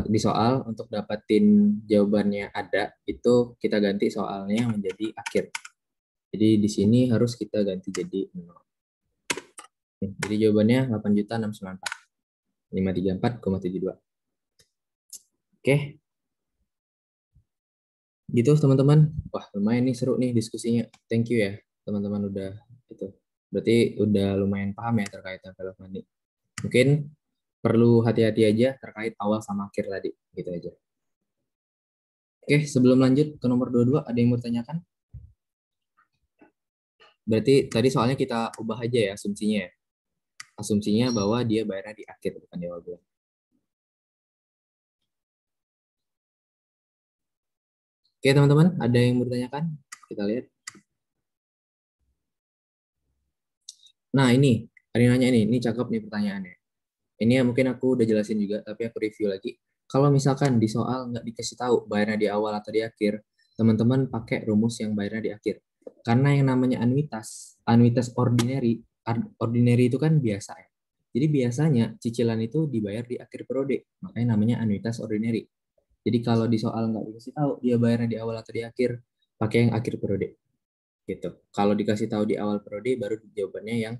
di soal untuk dapetin jawabannya ada, itu kita ganti soalnya menjadi akhir. Jadi di sini harus kita ganti jadi 0. Jadi jawabannya 8.694.534,72. Oke, gitu teman-teman. Wah, lumayan nih seru nih diskusinya. Thank you ya teman-teman udah itu. Berarti udah lumayan paham ya terkait envelope money. Mungkin perlu hati-hati aja terkait awal sama akhir tadi, gitu aja. Oke, sebelum lanjut ke nomor 22, ada yang mau tanyakan? Berarti tadi soalnya kita ubah aja ya asumsinya ya. Asumsinya bahwa dia bayarnya di akhir, bukan di awal bulan. Oke teman-teman, ada yang mau ditanyakan? Kita lihat. Nah ini, ada yang nanya ini cakep nih pertanyaannya. Ini ya mungkin aku udah jelasin juga, tapi aku review lagi. Kalau misalkan di soal nggak dikasih tahu bayarnya di awal atau di akhir, teman-teman pakai rumus yang bayarnya di akhir. Karena yang namanya anuitas ordinary itu kan biasa ya. Jadi biasanya cicilan itu dibayar di akhir periode, makanya namanya anuitas ordinary. Jadi kalau di soal nggak dikasih tahu dia bayarnya di awal atau di akhir, pakai yang akhir periode. Gitu. Kalau dikasih tahu di awal periode, baru jawabannya yang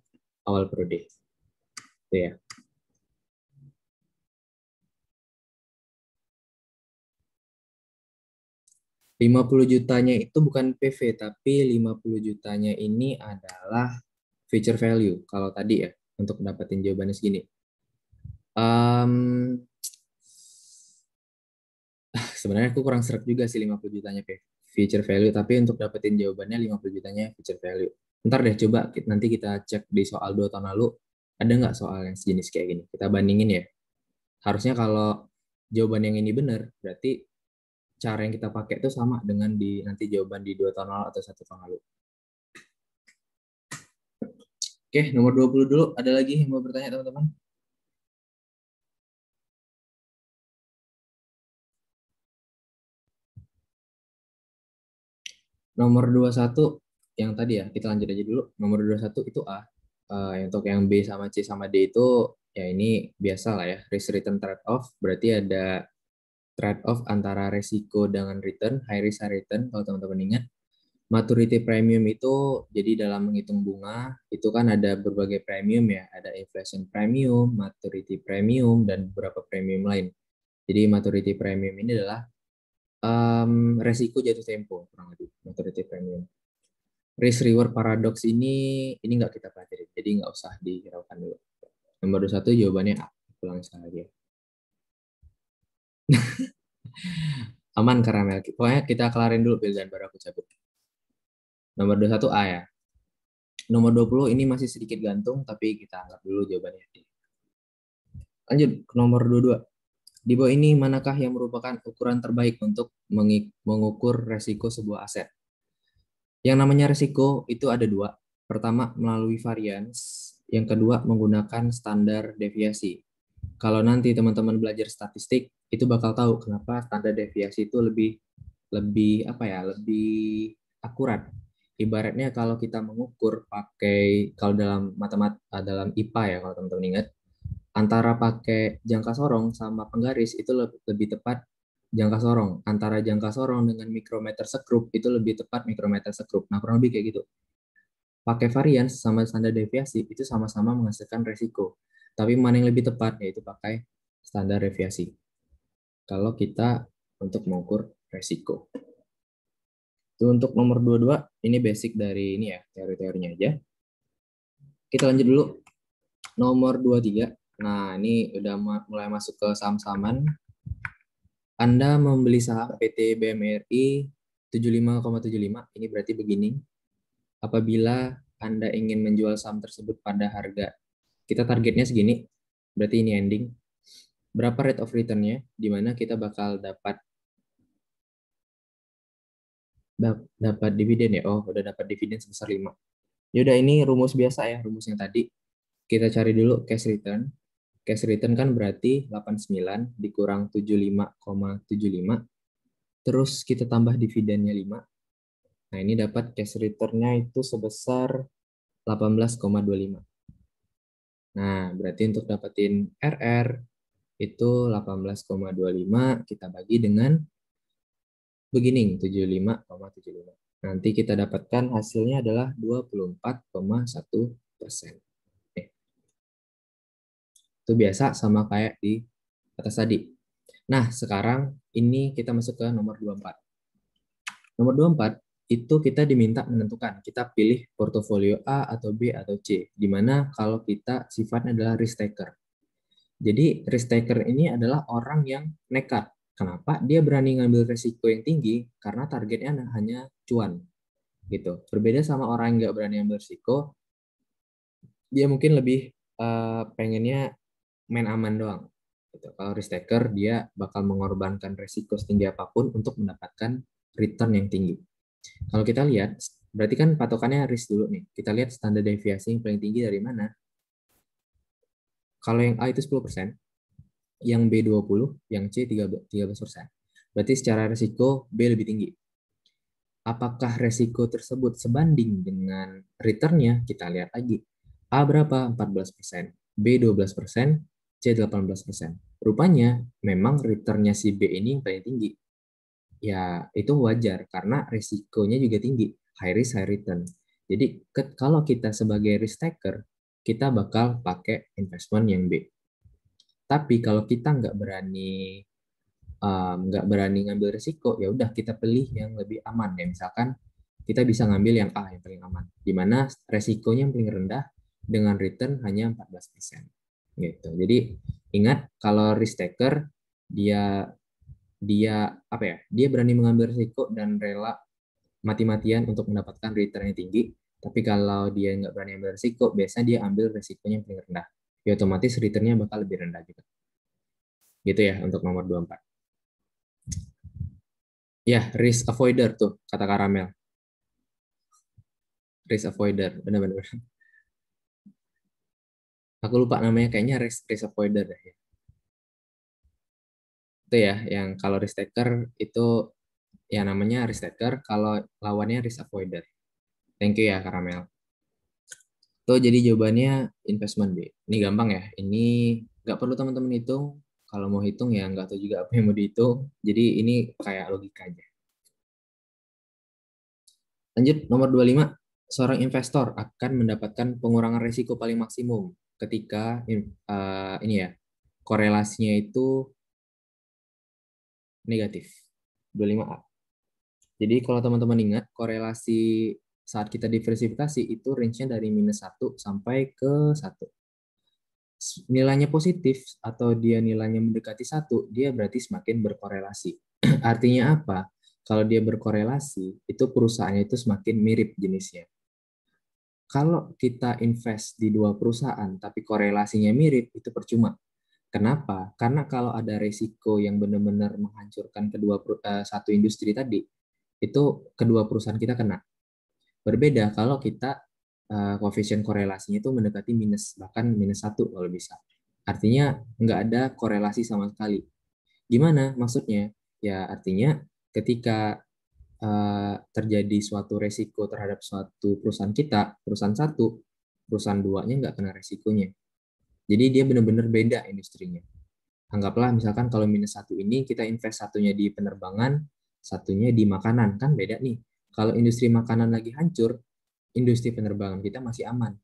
awal periode. Itu ya. 50 jutanya itu bukan PV, tapi 50 jutanya ini adalah future value. Kalau tadi ya, untuk dapetin jawabannya segini. Sebenarnya aku kurang serak juga sih 50 jutanya future value, tapi untuk dapetin jawabannya 50 jutanya future value. Ntar deh coba nanti kita cek di soal 2 tahun lalu, ada nggak soal yang sejenis kayak gini. Kita bandingin ya. Harusnya kalau jawaban yang ini benar, berarti cara yang kita pakai itu sama dengan di nanti jawaban di 2 tahun lalu atau 1 tahun lalu. Oke, nomor 20 dulu. Ada lagi yang mau bertanya teman-teman? Nomor 21 yang tadi ya, kita lanjut aja dulu. Nomor 21 itu A. Untuk yang B sama C sama D itu ya ini biasa lah ya, risk return trade off. Berarti ada trade off antara resiko dengan return, high risk high return kalau teman-teman ingat. Maturity premium itu jadi dalam menghitung bunga itu kan ada berbagai premium ya, ada inflation premium, maturity premium, dan beberapa premium lain. Jadi maturity premium ini adalah resiko jatuh tempo kurang lebih maturity premium. Risk reward paradox ini nggak kita pelajari, jadi nggak usah dihiraukan dulu. Nomor 21 jawabannya A. Pulang sekali lagi. Aman karamel. Pokoknya kita kelarin dulu pilihan baru aku cabut. Nomor 21 A ya. Nomor 20 ini masih sedikit gantung, tapi kita anggap dulu jawabannya D. Lanjut ke nomor 22. Di bawah ini manakah yang merupakan ukuran terbaik untuk mengukur resiko sebuah aset? Yang namanya resiko itu ada dua. Pertama, melalui varians. Yang kedua, menggunakan standar deviasi. Kalau nanti teman-teman belajar statistik, itu bakal tahu kenapa standar deviasi itu lebih akurat. Ibaratnya kalau kita mengukur pakai, kalau dalam IPA ya, kalau teman-teman ingat, antara pakai jangka sorong sama penggaris itu lebih tepat jangka sorong. Antara jangka sorong dengan mikrometer sekrup itu lebih tepat mikrometer sekrup. Nah, kurang lebih kayak gitu. Pakai varians sama standar deviasi itu sama-sama menghasilkan resiko. Tapi mana yang lebih tepat yaitu pakai standar deviasi. Kalau kita untuk mengukur resiko. Itu untuk nomor 22, ini basic dari ini ya, teori-teorinya aja. Kita lanjut dulu. Nomor 23. Nah, ini udah mulai masuk ke saham-sahaman. Anda membeli saham PT BMRI 75,75, ini berarti begini. Apabila Anda ingin menjual saham tersebut pada harga, kita targetnya segini, berarti ini ending. Berapa rate of return-nya, di mana kita bakal dapat dividen ya. Oh, udah dapat dividen sebesar 5. Yaudah, ini rumus biasa ya, rumus yang tadi. Kita cari dulu cash return. Cash return kan berarti 89 dikurang 75,75 terus kita tambah dividennya 5. Nah, ini dapat cash return-nya itu sebesar 18,25. Nah, berarti untuk dapetin RR itu 18,25 kita bagi dengan beginning 75,75. Nanti kita dapatkan hasilnya adalah 24,1%. Itu biasa sama kayak di atas tadi. Nah, sekarang ini kita masuk ke nomor 24. Nomor 24 itu kita diminta menentukan, kita pilih portofolio A atau B atau C, di mana kalau kita sifatnya adalah risk taker. Jadi risk taker ini adalah orang yang nekat. Kenapa? Dia berani ngambil resiko yang tinggi karena targetnya hanya cuan. Gitu. Berbeda sama orang yang nggak berani ambil resiko, dia mungkin lebih pengennya main aman doang. Gitu. Kalau risk taker, dia bakal mengorbankan resiko setinggi apapun untuk mendapatkan return yang tinggi. Kalau kita lihat, berarti kan patokannya risk dulu nih. Kita lihat standar deviasi yang paling tinggi dari mana. Kalau yang A itu 10%, yang B 20, yang C 13%. Berarti secara risiko B lebih tinggi. Apakah risiko tersebut sebanding dengan return-nya? Kita lihat lagi. A berapa? 14%, B 12%, C 18%. Rupanya memang return-nya si B ini yang paling tinggi. Ya, itu wajar karena risikonya juga tinggi. High risk, high return. Jadi, kalau kita sebagai risk taker, kita bakal pakai investment yang B. Tapi kalau kita nggak berani ngambil risiko, ya udah kita pilih yang lebih aman ya. Misalkan kita bisa ngambil yang A yang paling aman, di mana resikonya yang paling rendah dengan return hanya 14%. Gitu. Jadi ingat kalau risk taker dia dia apa ya? Dia berani mengambil risiko dan rela mati-matian untuk mendapatkan return yang tinggi. Tapi kalau dia nggak berani ambil risiko, biasanya dia ambil risikonya yang paling rendah. Ya otomatis returnnya bakal lebih rendah juga. Gitu ya untuk nomor 24. Ya, risk avoider tuh, kata Karamel. Risk avoider, benar-benar. Aku lupa namanya, kayaknya risk avoider deh. Itu ya, yang kalau risk taker itu ya namanya risk taker, kalau lawannya risk avoider. Thank you ya, Karamel. Tuh, jadi jawabannya investment B. Ini gampang ya, ini nggak perlu teman-teman hitung. Kalau mau hitung ya nggak tahu juga apa yang mau dihitung. Jadi ini kayak logika aja. Lanjut, nomor 25. Seorang investor akan mendapatkan pengurangan risiko paling maksimum ketika ini ya, korelasinya itu negatif. 25A. Jadi kalau teman-teman ingat, korelasi saat kita diversifikasi itu range-nya dari -1 sampai ke 1. Nilainya positif atau dia nilainya mendekati 1, dia berarti semakin berkorelasi. Artinya apa? Kalau dia berkorelasi, itu perusahaannya itu semakin mirip jenisnya. Kalau kita invest di dua perusahaan tapi korelasinya mirip, itu percuma. Kenapa? Karena kalau ada resiko yang benar-benar menghancurkan satu industri tadi, itu kedua perusahaan kita kena. Berbeda kalau kita koefisien korelasinya itu mendekati minus, bahkan -1 kalau bisa. Artinya nggak ada korelasi sama sekali. Gimana maksudnya? Ya artinya ketika terjadi suatu resiko terhadap suatu perusahaan kita, perusahaan satu, perusahaan duanya nggak kena resikonya. Jadi dia benar-benar beda industrinya. Anggaplah misalkan kalau -1 ini kita invest satunya di penerbangan, satunya di makanan, kan beda nih. Kalau industri makanan lagi hancur, industri penerbangan kita masih aman.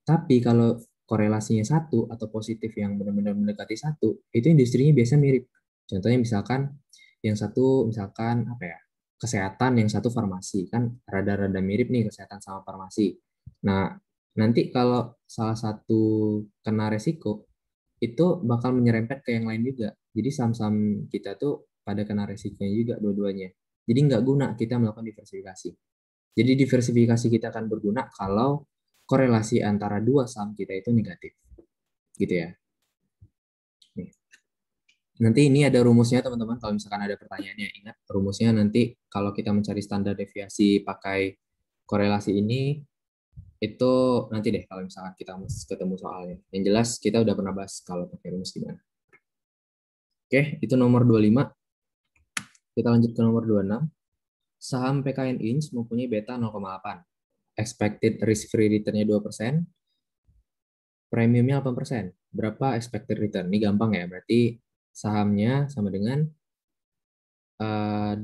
Tapi kalau korelasinya 1 atau positif yang benar-benar mendekati 1, itu industrinya biasa mirip. Contohnya misalkan yang satu misalkan apa ya? Kesehatan, yang satu farmasi, kan rada-rada mirip nih kesehatan sama farmasi. Nah, nanti kalau salah satu kena resiko, itu bakal menyerempet ke yang lain juga. Jadi saham-saham kita tuh pada kena resikonya juga dua-duanya. Jadi nggak guna kita melakukan diversifikasi. Jadi diversifikasi kita akan berguna kalau korelasi antara dua saham kita itu negatif. Gitu ya. Nih. Nanti ini ada rumusnya teman-teman, kalau misalkan ada pertanyaannya, ingat rumusnya nanti kalau kita mencari standar deviasi pakai korelasi ini, itu nanti deh kalau misalkan kita ketemu soalnya. Yang jelas kita udah pernah bahas kalau pakai rumus gimana. Oke, itu nomor 25. Kita lanjut ke nomor 26. Saham PKN Inch mempunyai beta 0,8. Expected risk-free return-nya 2%. Premiumnya 8%. Berapa expected return? Ini gampang ya, berarti sahamnya sama dengan 2%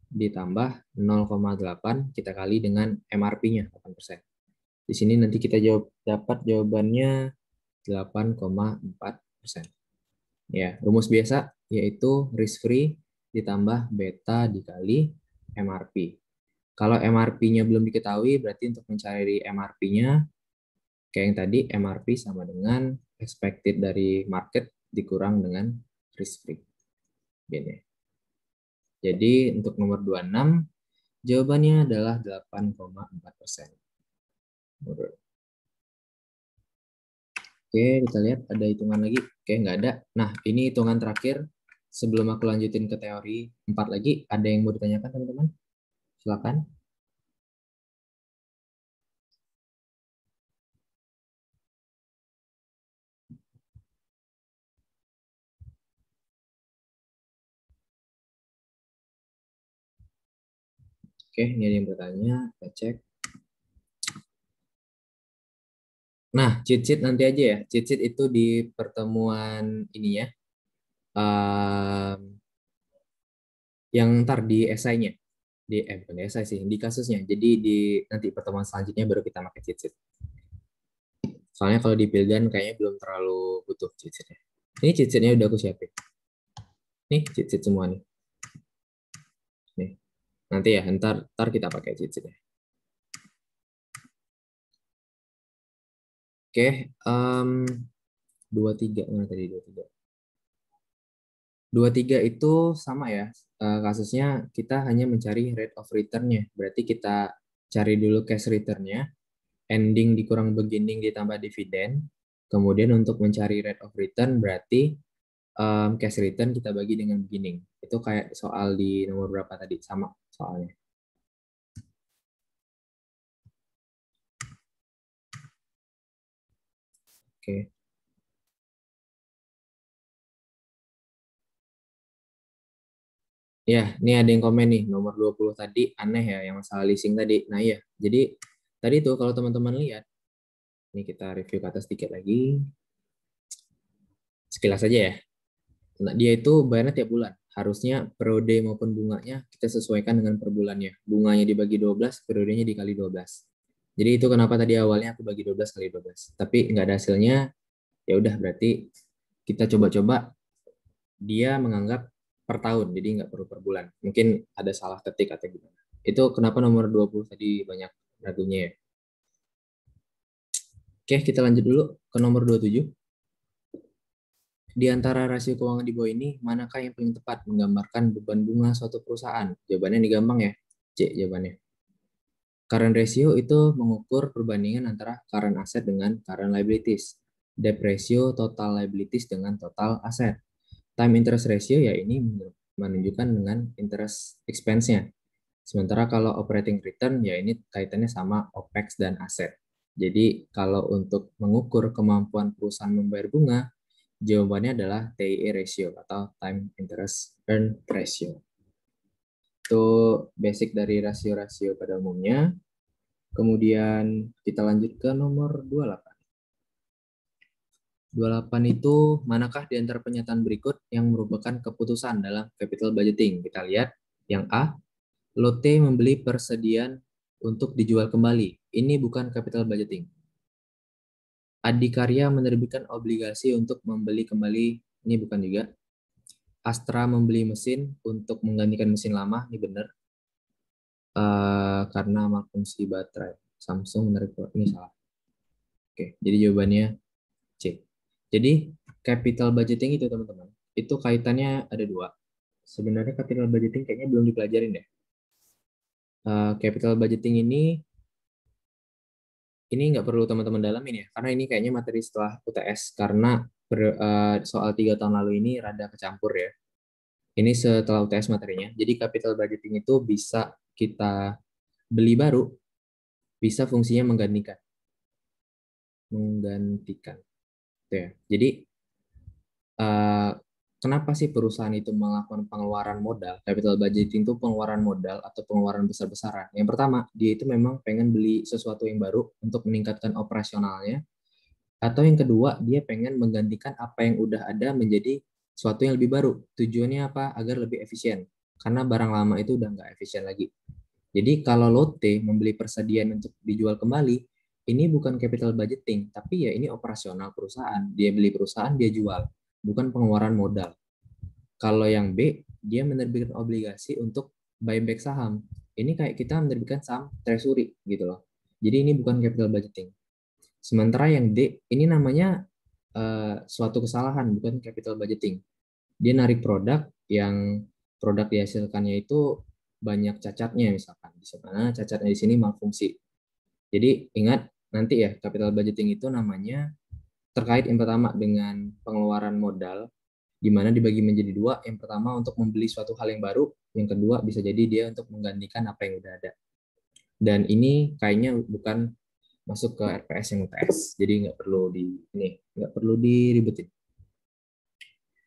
ditambah 0,8 kita kali dengan MRP-nya 8%. Di sini nanti kita dapat jawabannya 8,4%. Ya, rumus biasa yaitu risk free ditambah beta dikali MRP. Kalau MRP-nya belum diketahui, berarti untuk mencari MRP-nya kayak yang tadi, MRP sama dengan expected dari market dikurang dengan risk free. Gini. Jadi untuk nomor 26, jawabannya adalah 8,4%. Oke, kita lihat ada hitungan lagi. Oke, nggak ada. Nah, ini hitungan terakhir. Sebelum aku lanjutin ke teori 4 lagi, ada yang mau ditanyakan teman-teman? Silakan. Oke, ini ada yang bertanya. Kita cek. Nah, cheat sheet nanti aja ya. Cheat sheet itu di pertemuan ini ya. Yang ntar di esainya. Bukan di esai sih, di kasusnya. Jadi di nanti pertemuan selanjutnya baru kita pakai cheat sheet. Soalnya kalau di Pilgan kayaknya belum terlalu butuh cheat sheet-nya. Ini cheat sheet-nya udah aku siapin. Nih, cheat sheet semua nih. Nih. Nanti ya, ntar kita pakai cheat sheet-nya. Oke, 23 mana tadi 23? 23 itu sama ya. Kasusnya kita hanya mencari rate of return-nya. Berarti kita cari dulu cash return-nya, ending dikurang beginning ditambah dividen. Kemudian untuk mencari rate of return berarti cash return kita bagi dengan beginning. Itu kayak soal di nomor berapa tadi? Sama soalnya. Oke. Ya, ini ada yang komen nih, nomor 20 tadi aneh ya, yang masalah leasing tadi. Nah iya, jadi tadi tuh kalau teman-teman lihat, ini kita review ke atas sedikit lagi. Sekilas aja ya. Nah, dia itu bayarnya tiap bulan. Harusnya periode maupun bunganya kita sesuaikan dengan per bulannya. Bunganya dibagi 12, periodenya dikali 12. Jadi itu kenapa tadi awalnya aku bagi 12 kali 12. Tapi nggak ada hasilnya, ya udah berarti kita coba-coba dia menganggap per tahun, jadi nggak perlu per bulan. Mungkin ada salah ketik atau gimana. Itu kenapa nomor 20 tadi banyak ragunya ya. Oke, kita lanjut dulu ke nomor 27. Di antara rasio keuangan di bawah ini, manakah yang paling tepat menggambarkan beban bunga suatu perusahaan? Jawabannya ini gampang ya. C jawabannya. Current ratio itu mengukur perbandingan antara current asset dengan current liabilities. Debt ratio total liabilities dengan total aset. Time interest ratio ya ini menunjukkan dengan interest expense-nya. Sementara kalau operating return ya ini kaitannya sama OPEX dan aset. Jadi kalau untuk mengukur kemampuan perusahaan membayar bunga, jawabannya adalah TIE ratio atau time interest earn ratio. Itu basic dari rasio-rasio pada umumnya. Kemudian kita lanjut ke nomor 28. 28 itu manakah di antara pernyataan berikut yang merupakan keputusan dalam capital budgeting? Kita lihat yang A, Lotte membeli persediaan untuk dijual kembali. Ini bukan capital budgeting. Adikarya menerbitkan obligasi untuk membeli kembali. Ini bukan juga. Astra membeli mesin untuk menggantikan mesin lama. Ini benar. Karena malfungsi baterai. Samsung menarik ini salah. Oke, jadi jawabannya C. Jadi capital budgeting itu teman-teman, itu kaitannya ada dua. Sebenarnya capital budgeting kayaknya belum dipelajarin deh. Capital budgeting ini nggak perlu teman-teman dalamin ya, karena ini kayaknya materi setelah UTS, karena soal 3 tahun lalu ini rada kecampur ya. Ini setelah UTS materinya. Jadi capital budgeting itu bisa kita beli baru, bisa fungsinya menggantikan. Menggantikan. Tuh ya. Jadi kenapa sih perusahaan itu melakukan pengeluaran modal? Capital budgeting itu pengeluaran modal atau pengeluaran besar-besaran. Yang pertama, dia itu memang pengen beli sesuatu yang baru untuk meningkatkan operasionalnya. Atau yang kedua, dia pengen menggantikan apa yang udah ada menjadi sesuatu yang lebih baru. Tujuannya apa? Agar lebih efisien. Karena barang lama itu udah nggak efisien lagi. Jadi kalau Lotte membeli persediaan untuk dijual kembali, ini bukan capital budgeting, tapi ya ini operasional perusahaan. Dia beli perusahaan, dia jual. Bukan pengeluaran modal. Kalau yang B, dia menerbitkan obligasi untuk buyback saham. Ini kayak kita menerbitkan saham treasury gitu loh. Jadi ini bukan capital budgeting. Sementara yang D, ini namanya suatu kesalahan, bukan capital budgeting. Dia narik produk yang produk dihasilkannya itu banyak cacatnya misalkan. Di mana cacatnya di sini malfungsi. Jadi ingat nanti ya, capital budgeting itu namanya terkait yang pertama dengan pengeluaran modal, di mana dibagi menjadi dua. Yang pertama untuk membeli suatu hal yang baru, yang kedua bisa jadi dia untuk menggantikan apa yang udah ada. Dan ini kayaknya bukan masuk ke RPS yang UTS, jadi nggak perlu diribetin.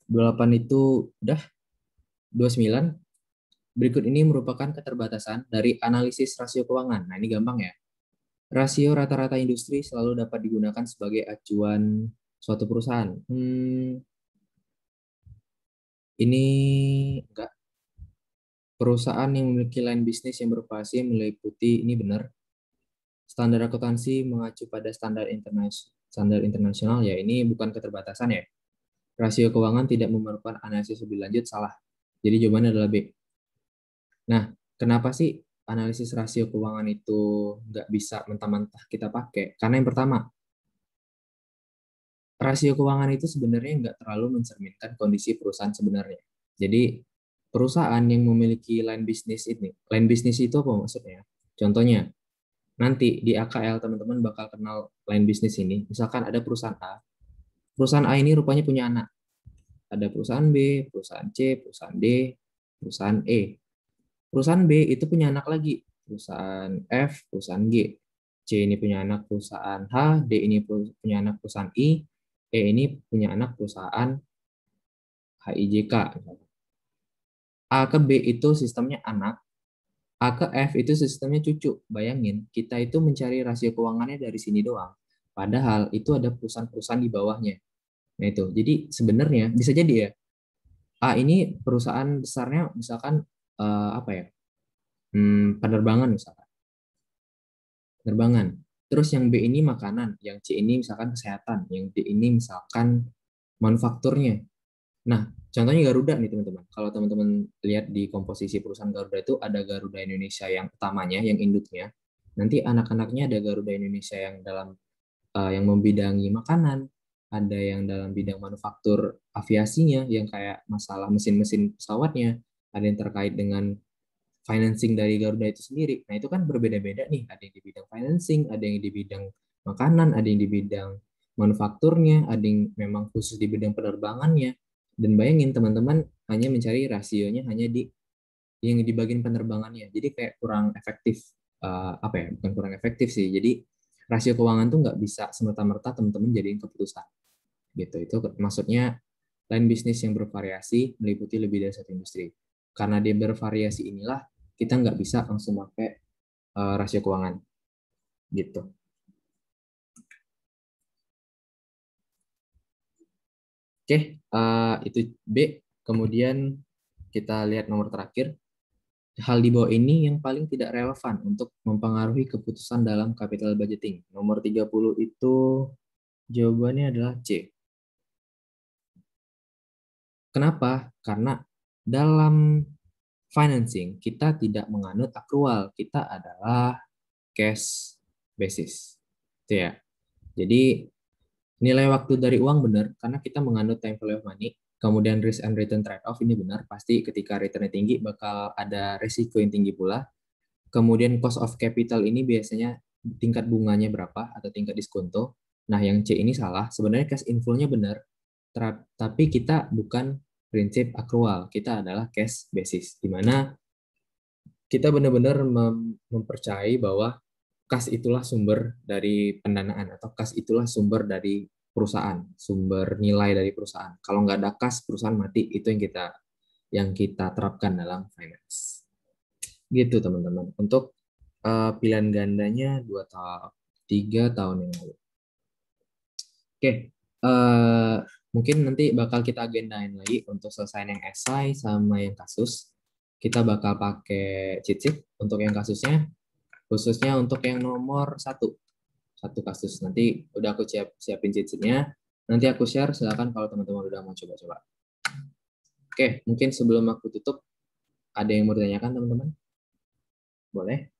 28 itu udah. 29, berikut ini merupakan keterbatasan dari analisis rasio keuangan. Nah, ini gampang ya. Rasio rata-rata industri selalu dapat digunakan sebagai acuan suatu perusahaan. Ini enggak. Perusahaan yang memiliki line bisnis yang bervariasi meliputi, ini benar. Standar akuntansi mengacu pada standar internasional, ya ini bukan keterbatasan ya. Rasio keuangan tidak memerlukan analisis lebih lanjut, salah. Jadi jawabannya adalah B. Nah, kenapa sih analisis rasio keuangan itu nggak bisa mentah-mentah kita pakai? Karena yang pertama, rasio keuangan itu sebenarnya nggak terlalu mencerminkan kondisi perusahaan sebenarnya. Jadi, perusahaan yang memiliki line bisnis itu apa maksudnya? Contohnya, nanti di AKL teman-teman bakal kenal line bisnis ini. Misalkan ada perusahaan A. Perusahaan A ini rupanya punya anak. Ada perusahaan B, perusahaan C, perusahaan D, perusahaan E. Perusahaan B itu punya anak lagi, perusahaan F, perusahaan G. C ini punya anak perusahaan H, D ini punya anak perusahaan I, E ini punya anak perusahaan HIJK. A ke B itu sistemnya anak, A ke F itu sistemnya cucu. Bayangin, kita itu mencari rasio keuangannya dari sini doang. Padahal itu ada perusahaan-perusahaan di bawahnya. Nah itu, jadi sebenarnya bisa jadi ya, A ini perusahaan besarnya misalkan apa ya, penerbangan misalkan. Penerbangan. Terus yang B ini makanan, yang C ini misalkan kesehatan, yang D ini misalkan manufakturnya. Nah, contohnya Garuda nih teman-teman. Kalau teman-teman lihat di komposisi perusahaan Garuda itu ada Garuda Indonesia yang utamanya, yang induknya. Nanti anak-anaknya ada Garuda Indonesia yang dalam yang membidangi makanan, ada yang dalam bidang manufaktur aviasinya, yang kayak masalah mesin-mesin pesawatnya, ada yang terkait dengan financing dari Garuda itu sendiri. Nah, itu kan berbeda-beda nih. Ada yang di bidang financing, ada yang di bidang makanan, ada yang di bidang manufakturnya, ada yang memang khusus di bidang penerbangannya. Dan bayangin teman-teman hanya mencari rasionya hanya di yang di bagian penerbangannya. Jadi kayak kurang efektif. Apa ya? Bukan kurang efektif sih. Jadi rasio keuangan tuh nggak bisa semerta-merta teman-teman jadiin keputusan. Gitu. Itu maksudnya line bisnis yang bervariasi meliputi lebih dari satu industri. Karena dia bervariasi inilah kita nggak bisa langsung pakai rasio keuangan gitu. Oke, itu B. Kemudian kita lihat nomor terakhir. Hal di bawah ini yang paling tidak relevan untuk mempengaruhi keputusan dalam capital budgeting. Nomor 30 itu jawabannya adalah C. Kenapa? Karena dalam financing kita tidak menganut akrual, kita adalah cash basis. Itu ya. Jadi nilai waktu dari uang benar karena kita menganut time value of money. Kemudian risk and return trade-off ini benar, pasti ketika returnnya tinggi bakal ada risiko yang tinggi pula. Kemudian cost of capital ini biasanya tingkat bunganya berapa atau tingkat diskonto. Nah, yang C ini salah. Sebenarnya cash inflow-nya benar, tapi kita bukan prinsip akrual, kita adalah cash basis, di mana kita benar-benar mempercayai bahwa kas itulah sumber dari pendanaan atau kas itulah sumber dari perusahaan, sumber nilai dari perusahaan. Kalau nggak ada kas, perusahaan mati. Itu yang kita terapkan dalam finance. Gitu teman-teman. Untuk pilihan gandanya 3 tahun yang lalu. Oke, mungkin nanti bakal kita agendain lagi untuk selesai yang esai sama yang kasus. Kita bakal pakai cheat sheet untuk yang kasusnya, khususnya untuk yang nomor satu kasus. Nanti udah aku siapin cheat sheet-nya. Nanti aku share, silakan kalau teman-teman udah mau coba-coba. Oke, mungkin sebelum aku tutup, ada yang mau ditanyakan teman-teman? Boleh?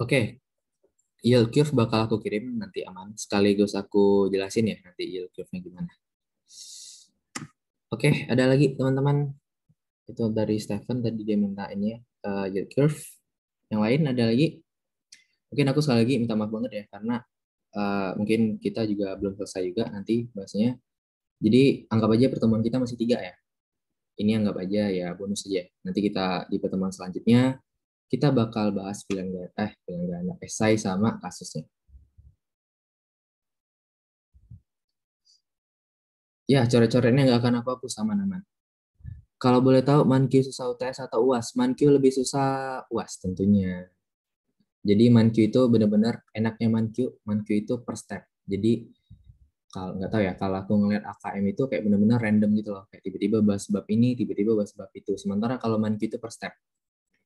Oke, yield curve bakal aku kirim nanti aman. Sekaligus aku jelasin ya nanti yield curve-nya gimana. Oke, ada lagi teman-teman. Itu dari Stephen tadi dia minta ini ya, yield curve. Yang lain ada lagi? Mungkin aku sekali lagi minta maaf banget ya, karena mungkin kita juga belum selesai juga nanti bahasanya. Jadi anggap aja pertemuan kita masih 3 ya. Ini anggap aja ya bonus saja. Nanti kita di pertemuan selanjutnya, kita bakal bahas pilihan ganda esai sama kasusnya. Ya, coret-coretnya nggak akan apa-apa sama nama. Kalau boleh tahu, ManQ susah UTS atau UAS? ManQ lebih susah UAS tentunya. Jadi ManQ itu benar-benar enaknya ManQ itu per step. Jadi kalau nggak tahu ya, kalau aku ngeliat AKM itu kayak benar-benar random gitu loh. Kayak tiba-tiba bahas bab ini, tiba-tiba bahas bab itu. Sementara kalau ManQ itu per step.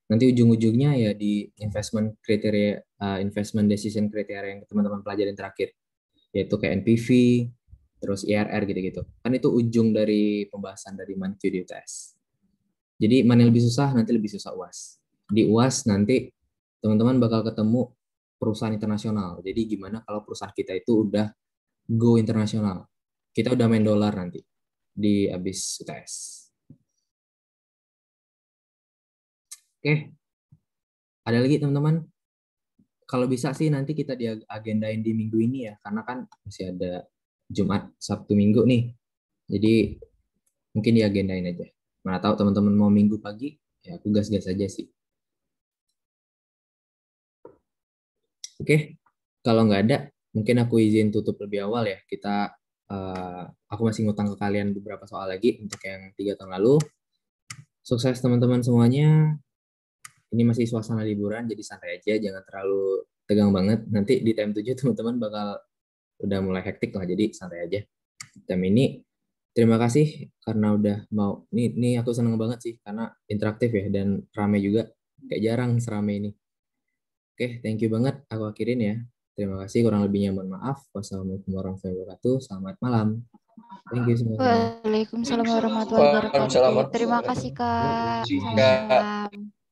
Nanti ujung-ujungnya ya di investment decision criteria yang teman-teman pelajarin terakhir, yaitu kayak NPV, terus IRR gitu-gitu. Kan itu ujung dari pembahasan dari ManQ di UTS. Jadi mana yang lebih susah, nanti lebih susah UAS. Di UAS nanti teman-teman bakal ketemu perusahaan internasional. Jadi gimana kalau perusahaan kita itu udah go internasional. Kita udah main dolar nanti di abis UTS. Oke. Ada lagi teman-teman? Kalau bisa sih nanti kita diagendain di minggu ini ya, karena kan masih ada Jumat, Sabtu, Minggu nih. Jadi mungkin diagendain aja. Mana tahu teman-teman mau minggu pagi, ya aku gas-gas aja sih. Oke, kalau nggak ada, mungkin aku izin tutup lebih awal ya. Aku masih ngutang ke kalian beberapa soal lagi untuk yang 3 tahun lalu. Sukses teman-teman semuanya. Ini masih suasana liburan, jadi santai aja, jangan terlalu tegang banget. Nanti di time 7 teman-teman bakal udah mulai hektik lah, jadi santai aja. Time ini, terima kasih karena udah mau. Ini aku seneng banget sih, karena interaktif ya, dan rame juga. Kayak jarang serame ini. Oke, thank you banget. Aku akhirin ya. Terima kasih, kurang lebihnya mohon maaf. Wassalamualaikum warahmatullahi wabarakatuh. Selamat malam. Thank you semuanya. Waalaikumsalam warahmatullahi wabarakatuh. Waalaikumsalam. Terima kasih Kak. Kak. Selamat malam.